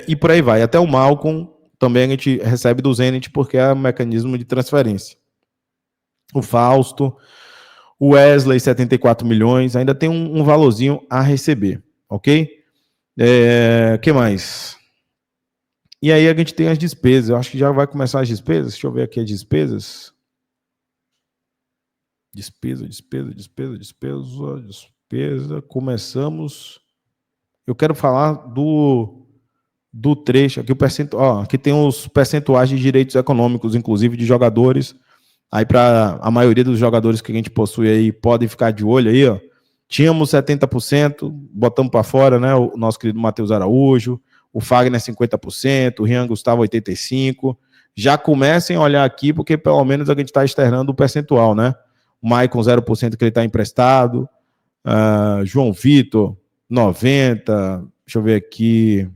E por aí vai. Até o Malcom também a gente recebe do Zenit, porque é um mecanismo de transferência. O Fausto, o Wesley, 74 milhões. Ainda tem um valorzinho a receber, ok? Que mais? E aí a gente tem as despesas. Eu acho que já vai começar as despesas. Deixa eu ver aqui as despesas. Despesa. Começamos. Eu quero falar do trecho. Aqui o percentual. Aqui tem os percentuais de direitos econômicos, inclusive de jogadores. Aí para a maioria dos jogadores que a gente possui aí, podem ficar de olho aí, ó. Tínhamos 70%, botamos para fora, né? O nosso querido Matheus Araújo, o Fagner 50%, o Rian Gustavo 85%. Já comecem a olhar aqui, porque pelo menos a gente está externando o percentual, né? O Maicon 0% que ele está emprestado. João Vitor, 90%. Deixa eu ver aqui.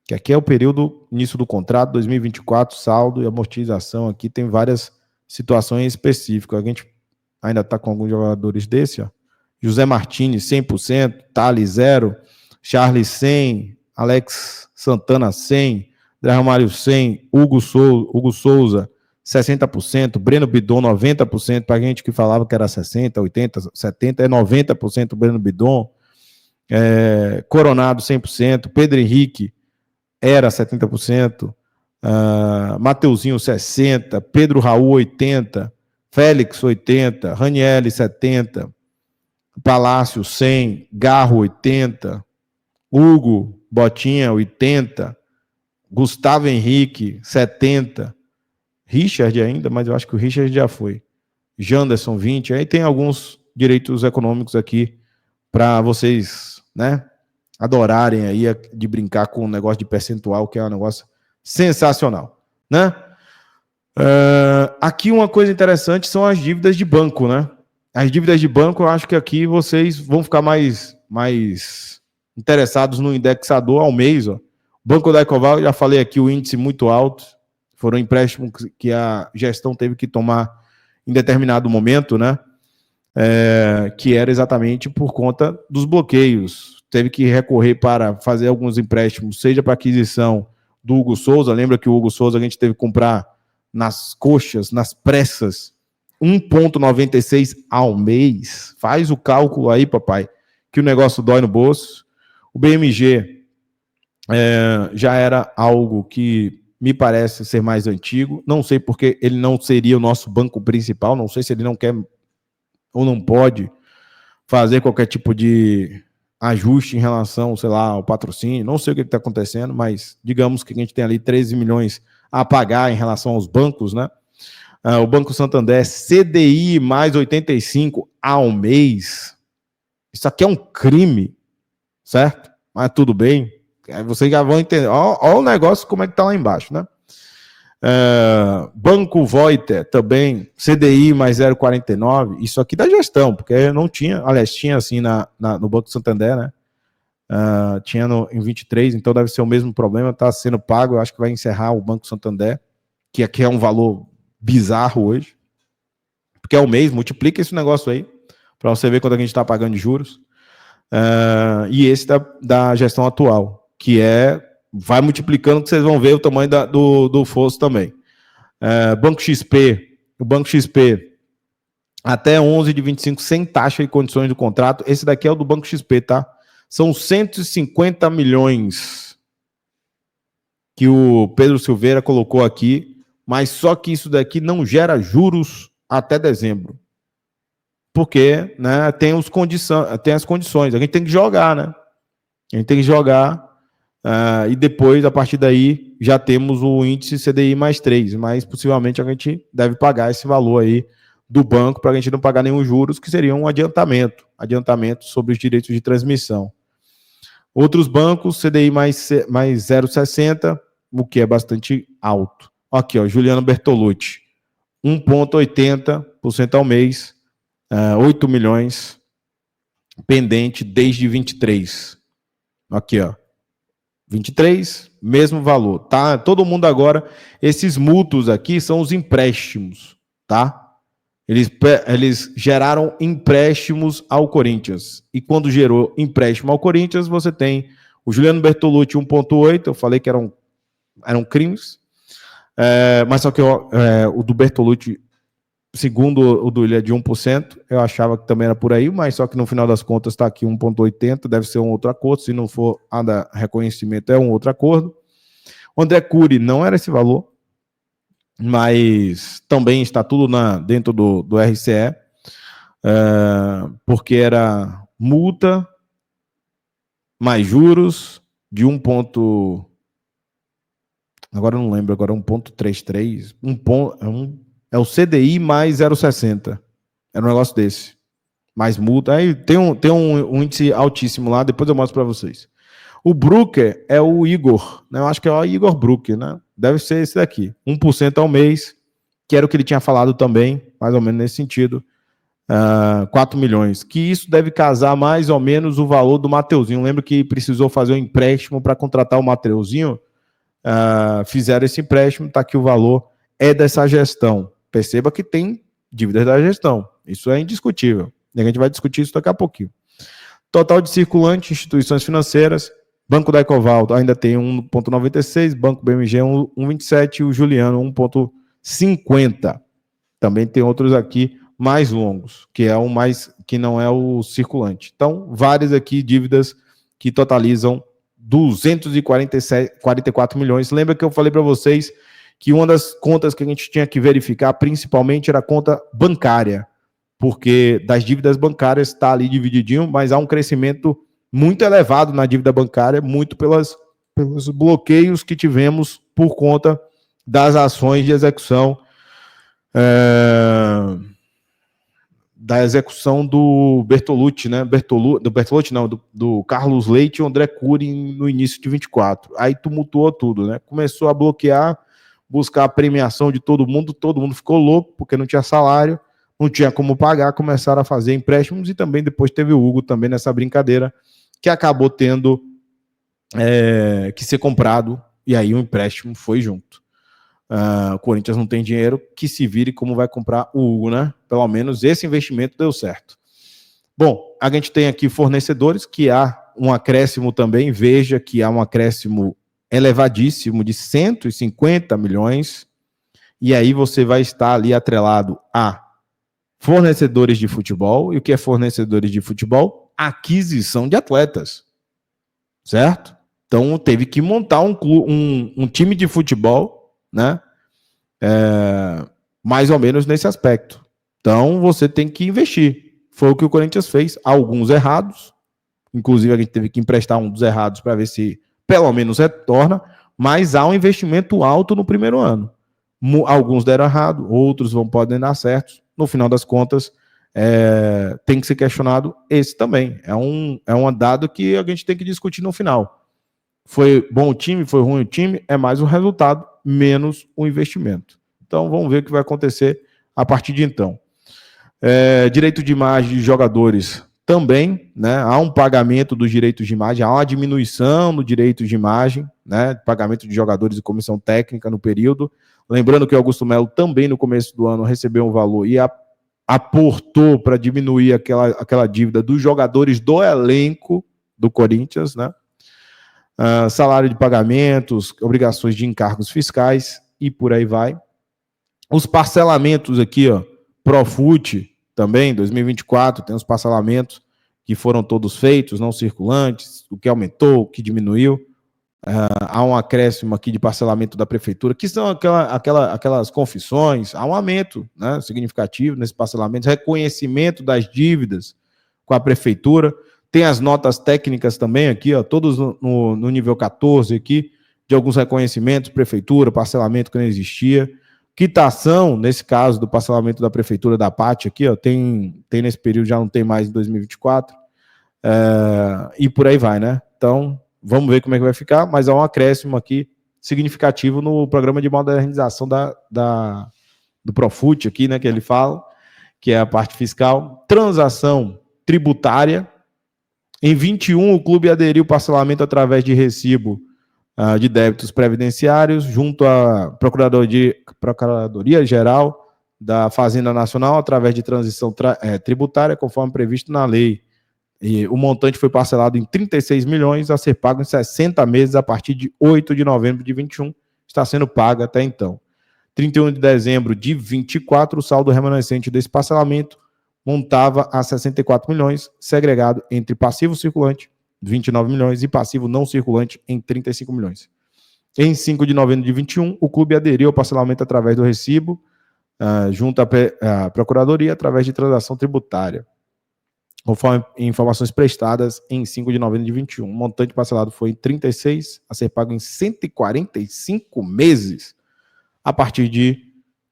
Que aqui é o período início do contrato, 2024, saldo e amortização. Aqui tem várias situações específicas. A gente ainda está com alguns jogadores desse, ó. José Martins, 100%, Thales, 0%, Charles, 100%, Alex Santana, 100%, André Romário, 100%, Hugo Souza, 60%, Breno Bidon 90%, para gente que falava que era 60%, 80%, 70%, é 90% Breno Bidon, Coronado 100%, Pedro Henrique era 70%, Mateuzinho 60%, Pedro Raul 80%, Félix 80%, Ranielli 70%, Palácio 100%, Garro 80%, Hugo Botinha 80%, Gustavo Henrique 70%, Richard ainda, mas eu acho que o Richard já foi, Janderson 20%, aí tem alguns direitos econômicos aqui para vocês, né, adorarem aí de brincar com um negócio de percentual, que é um negócio sensacional, né? Aqui uma coisa interessante são as dívidas de banco, né? As dívidas de banco, eu acho que aqui vocês vão ficar mais interessados no indexador ao mês, ó. Banco da Ecoval, já falei aqui, o índice muito alto, foram empréstimos que a gestão teve que tomar em determinado momento, né? Que era exatamente por conta dos bloqueios. Teve que recorrer para fazer alguns empréstimos, seja para aquisição do Hugo Souza. Lembra que o Hugo Souza a gente teve que comprar nas coxas, nas pressas, 1,96 ao mês. Faz o cálculo aí, papai, que o negócio dói no bolso. O BMG já era algo que me parece ser mais antigo. Não sei porque ele não seria o nosso banco principal. Não sei se ele não quer ou não pode fazer qualquer tipo de ajuste em relação, sei lá, ao patrocínio. Não sei o que está acontecendo, mas digamos que a gente tem ali 13 milhões a pagar em relação aos bancos, né? O Banco Santander, CDI mais 85 ao mês. Isso aqui é um crime, certo? Mas tudo bem. Aí vocês já vão entender. Olha o negócio como é que está lá embaixo, né? Banco Voiter também, CDI mais 0,49. Isso aqui da gestão, porque não tinha, aliás, tinha assim no Banco Santander, né? Tinha em 23, então deve ser o mesmo problema, está sendo pago. Eu acho que vai encerrar o Banco Santander, que aqui é um valor bizarro hoje, porque é o mês, multiplica esse negócio aí, para você ver quanto a gente está pagando de juros. E esse da gestão atual, que vai multiplicando, que vocês vão ver o tamanho do fosso também. Banco XP, o Banco XP, até 11 de 25, sem taxa e condições do contrato. Esse daqui é o do Banco XP, tá? São 150 milhões que o Pedro Silveira colocou aqui, mas só que isso daqui não gera juros até dezembro. Porque, né, tem as condições. A gente tem que jogar, né? A gente tem que jogar e depois, a partir daí, já temos o índice CDI mais 3, mas possivelmente a gente deve pagar esse valor aí do banco para a gente não pagar nenhum juros, que seria um adiantamento sobre os direitos de transmissão. Outros bancos, CDI mais 0,60, o que é bastante alto. Aqui, ó, Juliano Bertolucci, 1,80% ao mês, 8 milhões, pendente desde 23. Aqui, ó, 23, mesmo valor, tá? Todo mundo agora, esses mútuos aqui são os empréstimos, tá? Eles geraram empréstimos ao Corinthians. E quando gerou empréstimo ao Corinthians, você tem o Juliano Bertolucci 1,8, eu falei que eram crimes, mas só que o do Bertolucci, segundo o do Ilha, de 1%, eu achava que também era por aí, mas só que no final das contas está aqui 1,80, deve ser um outro acordo, se não for a da reconhecimento, é um outro acordo. O André Cury não era esse valor, mas também está tudo dentro do RCE, porque era multa mais juros de agora eu não lembro, agora 1,33, é o CDI mais 0,60, era um negócio desse, mais multa, aí tem um índice altíssimo lá, depois eu mostro para vocês. O Brooker é o Igor, né? Eu acho que é o Igor Brooker, né? Deve ser esse daqui, 1% ao mês, que era o que ele tinha falado também, mais ou menos nesse sentido, 4 milhões, que isso deve casar mais ou menos o valor do Mateuzinho. Lembro que precisou fazer um empréstimo para contratar o Mateuzinho, fizeram esse empréstimo, está aqui o valor, é dessa gestão. Perceba que tem dívidas da gestão, isso é indiscutível, e a gente vai discutir isso daqui a pouquinho. Total de circulante, instituições financeiras, Banco da Ecoval ainda tem 1,96, Banco BMG 1,27 e o Juliano 50. Também tem outros aqui mais longos, que é o mais, que não é o circulante. Então, várias aqui dívidas que totalizam 244 milhões. Lembra que eu falei para vocês que uma das contas que a gente tinha que verificar, principalmente, era a conta bancária, porque das dívidas bancárias está ali divididinho, mas há um crescimento muito elevado na dívida bancária, muito pelos bloqueios que tivemos por conta das ações de execução da execução do Bertolucci, né? Do Bertolucci, não, do Carlos Leite e André Cury no início de 24. Aí tumultuou tudo, né? Começou a bloquear, buscar a premiação de todo mundo ficou louco, porque não tinha salário, não tinha como pagar, começaram a fazer empréstimos, e também depois teve o Hugo também nessa brincadeira, que acabou tendo que ser comprado, e aí o empréstimo foi junto. O Corinthians não tem dinheiro, que se vire como vai comprar o Hugo, né? Pelo menos esse investimento deu certo. Bom, a gente tem aqui fornecedores, que há um acréscimo também, veja que há um acréscimo elevadíssimo de 150 milhões, e aí você vai estar ali atrelado a fornecedores de futebol. E o que é fornecedores de futebol? Aquisição de atletas, certo? Então teve que montar um time de futebol, né? Mais ou menos nesse aspecto. Então você tem que investir. Foi o que o Corinthians fez, alguns errados, inclusive a gente teve que emprestar um dos errados para ver se pelo menos retorna, mas há um investimento alto no primeiro ano. Alguns deram errado, outros podem dar certos. No final das contas, tem que ser questionado esse também. É um dado que a gente tem que discutir no final. Foi bom o time, foi ruim o time, é mais o resultado, menos o investimento. Então, vamos ver o que vai acontecer a partir de então. Direito de imagem de jogadores também, né? Há um pagamento dos direitos de imagem, há uma diminuição no direito de imagem, né? Pagamento de jogadores e comissão técnica no período. Lembrando que o Augusto Melo também no começo do ano recebeu um valor e aportou para diminuir aquela dívida dos jogadores do elenco do Corinthians, né? Salário de pagamentos, obrigações de encargos fiscais e por aí vai. Os parcelamentos aqui, ó, Profut também, 2024, tem os parcelamentos que foram todos feitos, não circulantes, o que aumentou, o que diminuiu. Há um acréscimo aqui de parcelamento da prefeitura, que são aquelas confissões, há um aumento, né, significativo nesse parcelamento, reconhecimento das dívidas com a prefeitura. Tem as notas técnicas também aqui, ó, todos no nível 14 aqui, de alguns reconhecimentos, prefeitura, parcelamento que não existia. Quitação, nesse caso do parcelamento da prefeitura da PAT aqui, ó, tem nesse período, já não tem mais em 2024, e por aí vai, né? Então, vamos ver como é que vai ficar, mas há um acréscimo aqui significativo no programa de modernização do Profut aqui, né, que ele fala, que é a parte fiscal. Transação tributária. Em 21, o clube aderiu ao parcelamento através de recibo de débitos previdenciários junto à Procuradoria Geral da Fazenda Nacional através de transição tributária, conforme previsto na lei. E o montante foi parcelado em 36 milhões a ser pago em 60 meses a partir de 8 de novembro de 21. Está sendo pago até então. 31 de dezembro de 24, o saldo remanescente desse parcelamento montava a 64 milhões, segregado entre passivo circulante, 29 milhões, e passivo não circulante, em 35 milhões. Em 5 de novembro de 21, o clube aderiu ao parcelamento através do recibo, junto à Procuradoria, através de transação tributária, conforme informações prestadas em 5 de novembro de 21. O montante parcelado foi em 36, a ser pago em 145 meses, a partir de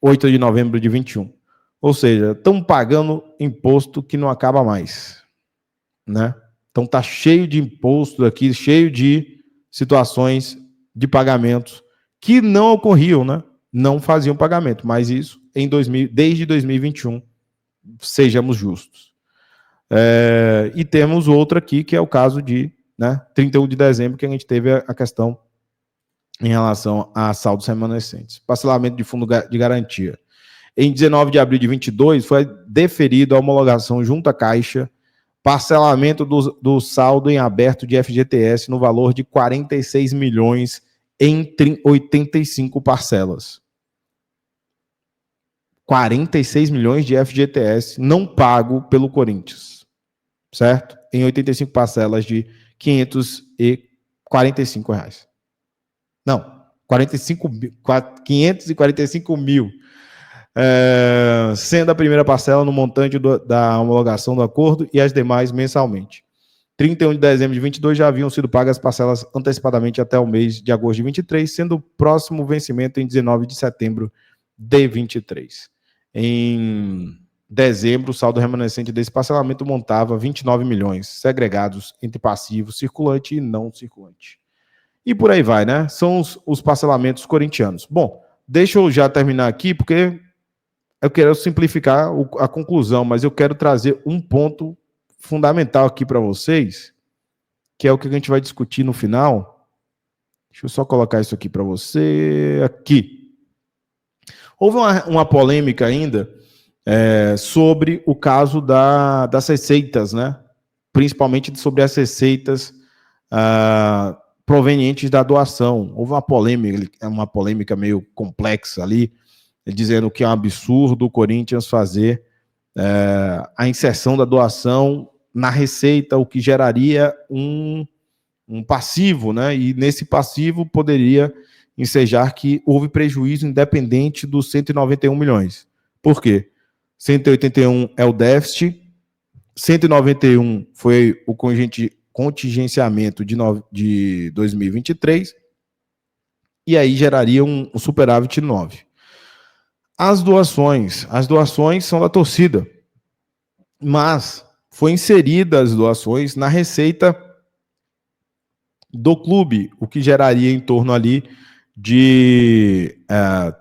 8 de novembro de 21. Ou seja, estão pagando imposto que não acaba mais, né? Então está cheio de imposto aqui, cheio de situações de pagamentos que não ocorriam, né? Não faziam pagamento, mas isso desde 2021, sejamos justos. E temos outro aqui, que é o caso de 31 de dezembro, que a gente teve a questão em relação a saldos remanescentes. Parcelamento de fundo de garantia. Em 19 de abril de 22, foi deferido a homologação junto à Caixa, parcelamento do saldo em aberto de FGTS no valor de 46 milhões em 85 parcelas. 46 milhões de FGTS não pago pelo Corinthians, certo? Em 85 parcelas de R$ 545. Não, 545 mil. Sendo a primeira parcela no montante da homologação do acordo e as demais mensalmente. 31 de dezembro de 22 já haviam sido pagas as parcelas antecipadamente até o mês de agosto de 23, sendo o próximo vencimento em 19 de setembro de 23. Em dezembro, o saldo remanescente desse parcelamento montava 29 milhões, segregados entre passivo, circulante e não circulante. E por aí vai, né? São os parcelamentos corintianos. Bom, deixa eu já terminar aqui, porque eu quero simplificar a conclusão, mas eu quero trazer um ponto fundamental aqui para vocês, que é o que a gente vai discutir no final. Deixa eu só colocar isso aqui para você. Aqui. Houve uma polêmica ainda sobre o caso das receitas, né? Principalmente sobre as receitas provenientes da doação. Houve uma polêmica meio complexa ali, dizendo que é um absurdo o Corinthians fazer a inserção da doação na receita, o que geraria um passivo, né? E nesse passivo poderia ensejar que houve prejuízo independente dos 191 milhões. Por quê? 181 é o déficit, 191 foi o contingenciamento de 2023, e aí geraria um superávit 9. As doações são da torcida, mas foi inserida as doações na receita do clube, o que geraria em torno ali de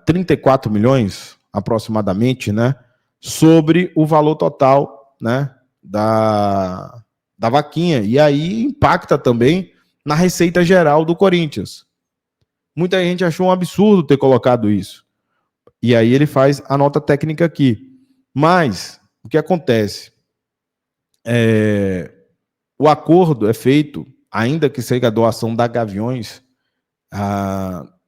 34 milhões, aproximadamente, né, sobre o valor total, né, da vaquinha, e aí impacta também na receita geral do Corinthians. Muita gente achou um absurdo ter colocado isso. E aí ele faz a nota técnica aqui. Mas, o que acontece? O acordo é feito, ainda que seja a doação da Gaviões,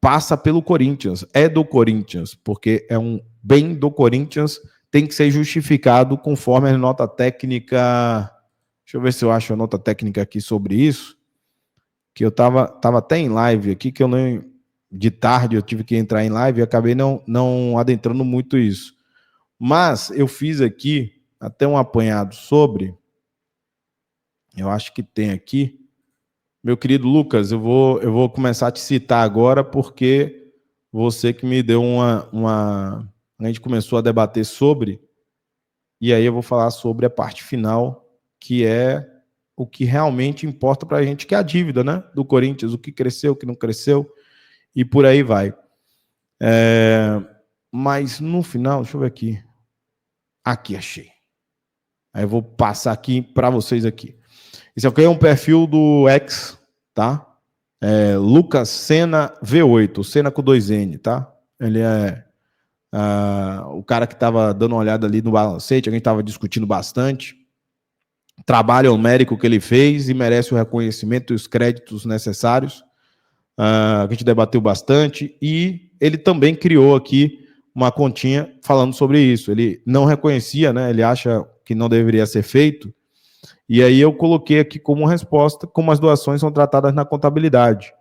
passa pelo Corinthians, é do Corinthians, porque é um bem do Corinthians, tem que ser justificado conforme a nota técnica. Deixa eu ver se eu acho a nota técnica aqui sobre isso, que eu tava até em live aqui, que eu não... De tarde eu tive que entrar em live e acabei não adentrando muito isso. Mas eu fiz aqui até um apanhado sobre... Eu acho que tem aqui. Meu querido Lucas, eu vou começar a te citar agora, porque você que me deu a gente começou a debater sobre, e aí eu vou falar sobre a parte final, que é o que realmente importa para a gente, que é a dívida, né, do Corinthians, o que cresceu, o que não cresceu, e por aí vai. Mas no final, deixa eu ver aqui. Aqui, achei. Aí eu vou passar aqui para vocês aqui. Esse aqui é um perfil do X, tá? Lucas Sena V8, Sena com 2N, tá? Ele é o cara que estava dando uma olhada ali no balancete, a gente estava discutindo bastante. Trabalho numérico que ele fez e merece o reconhecimento e os créditos necessários. A gente debateu bastante e ele também criou aqui uma continha falando sobre isso. Ele não reconhecia, né? Ele acha que não deveria ser feito. E aí eu coloquei aqui como resposta como as doações são tratadas na contabilidade.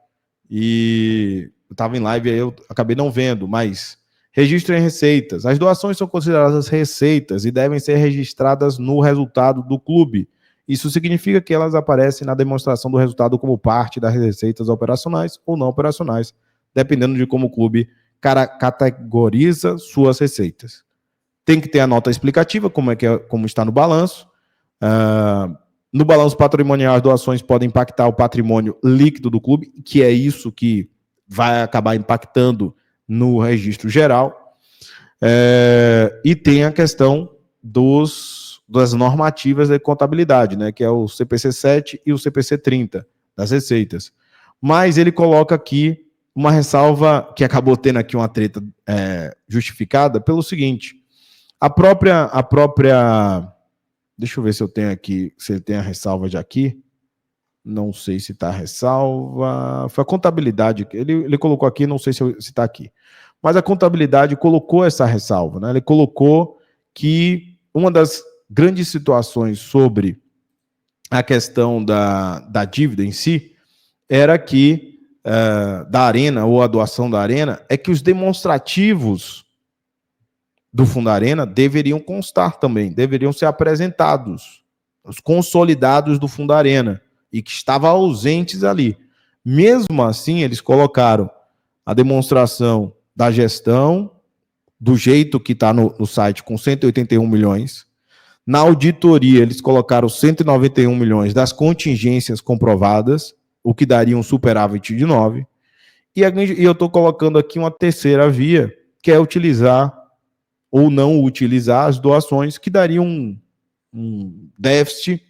E eu estava em live, aí eu acabei não vendo, mas registro em receitas. As doações são consideradas receitas e devem ser registradas no resultado do clube. Isso significa que elas aparecem na demonstração do resultado como parte das receitas operacionais ou não operacionais, dependendo de como o clube categoriza suas receitas. Tem que ter a nota explicativa, como está no balanço. No balanço patrimonial, as doações podem impactar o patrimônio líquido do clube, que é isso que vai acabar impactando no registro geral. E tem a questão das normativas de contabilidade, né, que é o CPC 7 e o CPC 30 das receitas. Mas ele coloca aqui uma ressalva que acabou tendo aqui uma treta justificada pelo seguinte: a própria deixa eu ver se eu tenho aqui, se ele tem a ressalva de aqui. Não sei se está a ressalva. Foi a contabilidade. Ele colocou aqui, não sei se está aqui. Mas a contabilidade colocou essa ressalva, né? Ele colocou que uma das grandes situações sobre a questão da dívida em si era que, da Arena, ou a doação da Arena, é que os demonstrativos do Fundarena deveriam constar também, deveriam ser apresentados, os consolidados do Fundarena, e que estavam ausentes ali. Mesmo assim, eles colocaram a demonstração da gestão, do jeito que está no site, com 181 milhões. Na auditoria, eles colocaram 191 milhões das contingências comprovadas, o que daria um superávit de 9. E eu estou colocando aqui uma terceira via, que é utilizar ou não utilizar as doações, que dariam um déficit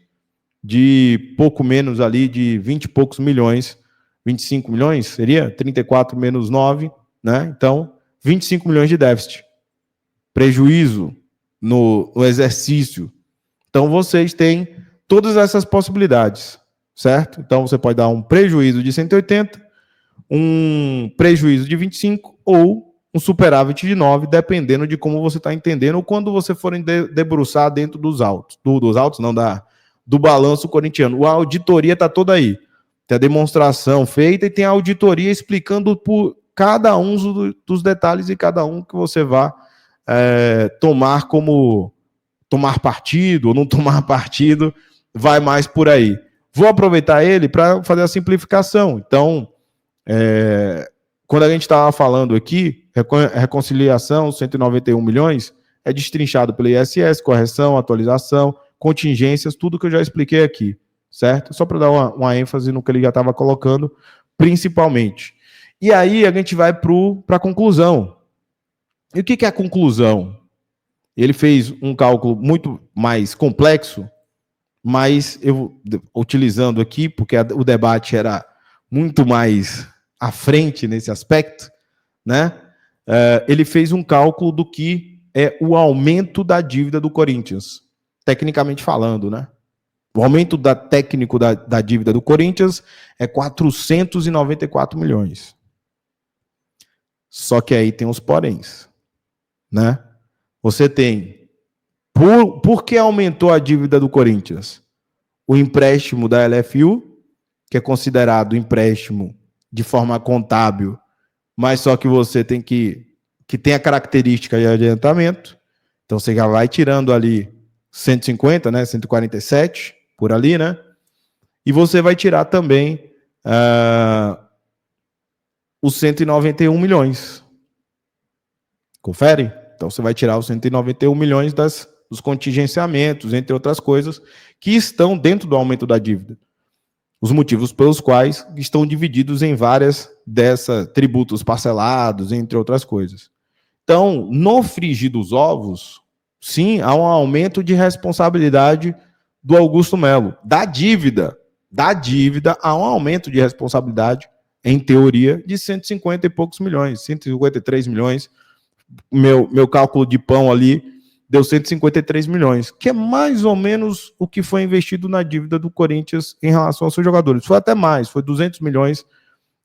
de pouco menos ali, de 20 e poucos milhões, 25 milhões, seria? 34 menos 9, né? Então, 25 milhões de déficit. Prejuízo no exercício. Então, vocês têm todas essas possibilidades, certo? Então, você pode dar um prejuízo de 180, um prejuízo de 25 ou um superávit de 9, dependendo de como você está entendendo, ou quando você for debruçar dentro dos autos. Do balanço corintiano. A auditoria está toda aí. Tem a demonstração feita e tem a auditoria explicando por cada um dos detalhes e cada um que você vai tomar partido ou não tomar partido, vai mais por aí. Vou aproveitar ele para fazer a simplificação. Então, quando a gente estava falando aqui, reconciliação, 191 milhões, é destrinchado pelo ISS, correção, atualização, contingências, tudo que eu já expliquei aqui, certo? Só para dar uma ênfase no que ele já estava colocando, principalmente. E aí a gente vai para a conclusão. E o que é a conclusão? Ele fez um cálculo muito mais complexo, mas eu, utilizando aqui, porque o debate era muito mais à frente nesse aspecto, né? Ele fez um cálculo do que é o aumento da dívida do Corinthians, tecnicamente falando, né? O aumento técnico da dívida do Corinthians é 494 milhões. Só que aí tem os poréns, né? Você tem, por que aumentou a dívida do Corinthians? O empréstimo da LFU, que é considerado empréstimo de forma contábil, mas só que você tem que tem a característica de adiantamento, então você já vai tirando ali 150, né, 147, por ali, né? E você vai tirar também os 191 milhões. Confere? Então, você vai tirar os 191 milhões dos contingenciamentos, entre outras coisas, que estão dentro do aumento da dívida. Os motivos pelos quais estão divididos em várias tributos parcelados, entre outras coisas. Então, no frigir dos ovos, sim, há um aumento de responsabilidade do Augusto Melo. Da dívida há um aumento de responsabilidade, em teoria, de 150 e poucos milhões, 153 milhões. Meu cálculo de pão ali deu 153 milhões, que é mais ou menos o que foi investido na dívida do Corinthians em relação aos seus jogadores. Foi até mais, foi 200 milhões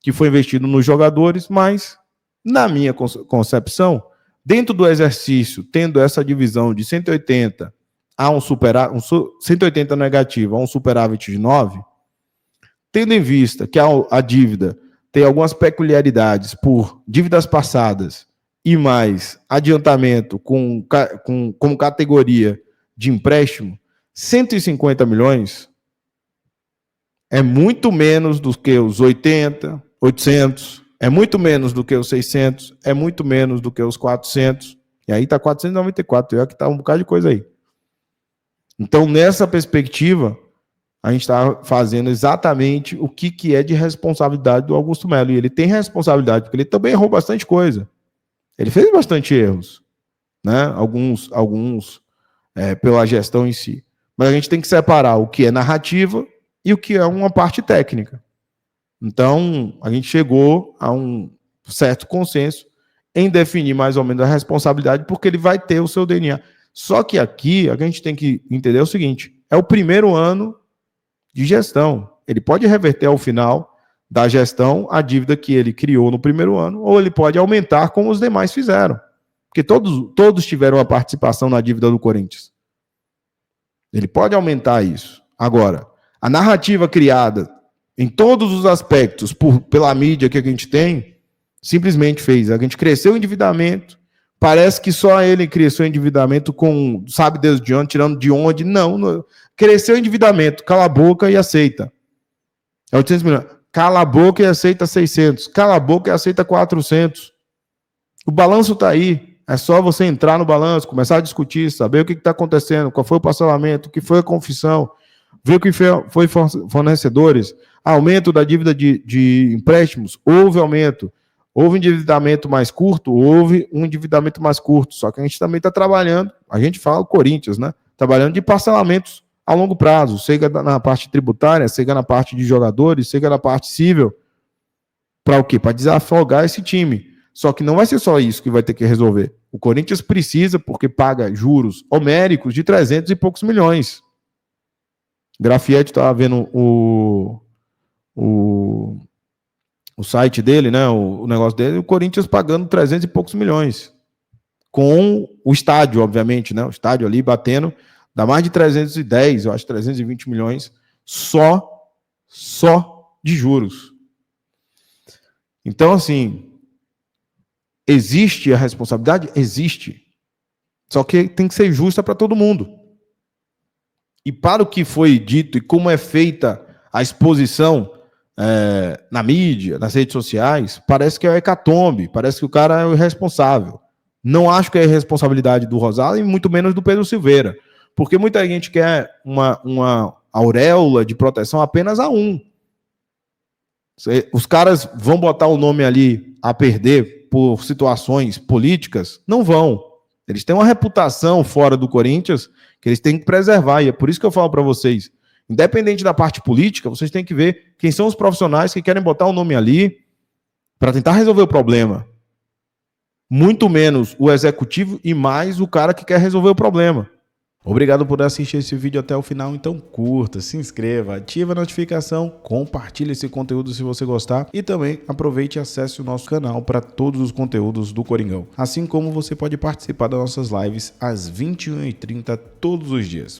que foi investido nos jogadores, mas, na minha concepção, dentro do exercício, tendo essa divisão de 180 a 180 negativo a um superávit de 9, tendo em vista que a dívida tem algumas peculiaridades por dívidas passadas e mais adiantamento como categoria de empréstimo, 150 milhões é muito menos do que os 80, 800, é muito menos do que os 600, é muito menos do que os 400, e aí está 494, é que está um bocado de coisa aí. Então, nessa perspectiva, a gente está fazendo exatamente o que é de responsabilidade do Augusto Melo, e ele tem responsabilidade, porque ele também errou bastante coisa. Ele fez bastante erros, né? Alguns pela gestão em si. Mas a gente tem que separar o que é narrativa e o que é uma parte técnica. Então, a gente chegou a um certo consenso em definir mais ou menos a responsabilidade, porque ele vai ter o seu DNA. Só que aqui a gente tem que entender o seguinte: é o primeiro ano de gestão. Ele pode reverter ao final da gestão a dívida que ele criou no primeiro ano, ou ele pode aumentar como os demais fizeram. Porque todos tiveram a participação na dívida do Corinthians. Ele pode aumentar isso. Agora, a narrativa criada em todos os aspectos pela mídia que a gente tem, simplesmente fez. A gente cresceu o endividamento, parece que só ele cresceu o endividamento com, sabe Deus de onde, tirando de onde. Não, cresceu o endividamento, cala a boca e aceita. É 800 milhões. Cala a boca e aceita 600. Cala a boca e aceita 400. O balanço está aí. É só você entrar no balanço, começar a discutir, saber o que está acontecendo, qual foi o parcelamento, o que foi a confissão, ver o que foi fornecedores, aumento da dívida de empréstimos, houve aumento, houve endividamento mais curto, houve um endividamento mais curto, só que a gente também está trabalhando, a gente fala o Corinthians, né? Trabalhando de parcelamentos a longo prazo, seja na parte tributária, seja na parte de jogadores, seja na parte civil, para o quê? Para desafogar esse time. Só que não vai ser só isso que vai ter que resolver. O Corinthians precisa, porque paga juros homéricos de 300 e poucos milhões. Grafietti estava vendo o site dele, né, o negócio dele, o Corinthians pagando 300 e poucos milhões. Com o estádio, obviamente, né, o estádio ali batendo, dá mais de 310, eu acho 320 milhões, só de juros. Então, assim, existe a responsabilidade? Existe. Só que tem que ser justa para todo mundo. E para o que foi dito e como é feita a exposição na mídia, nas redes sociais, parece que é o hecatombe, parece que o cara é o irresponsável. Não acho que é a responsabilidade do Rosado e muito menos do Pedro Silveira. Porque muita gente quer uma auréola de proteção apenas a um. Os caras vão botar o nome ali a perder por situações políticas? Não vão. Eles têm uma reputação fora do Corinthians que eles têm que preservar. E é por isso que eu falo para vocês, independente da parte política, vocês têm que ver quem são os profissionais que querem botar o nome ali para tentar resolver o problema. Muito menos o executivo e mais o cara que quer resolver o problema. Obrigado por assistir esse vídeo até o final, então curta, se inscreva, ative a notificação, compartilhe esse conteúdo se você gostar e também aproveite e acesse o nosso canal para todos os conteúdos do Coringão. Assim como você pode participar das nossas lives às 21h30 todos os dias.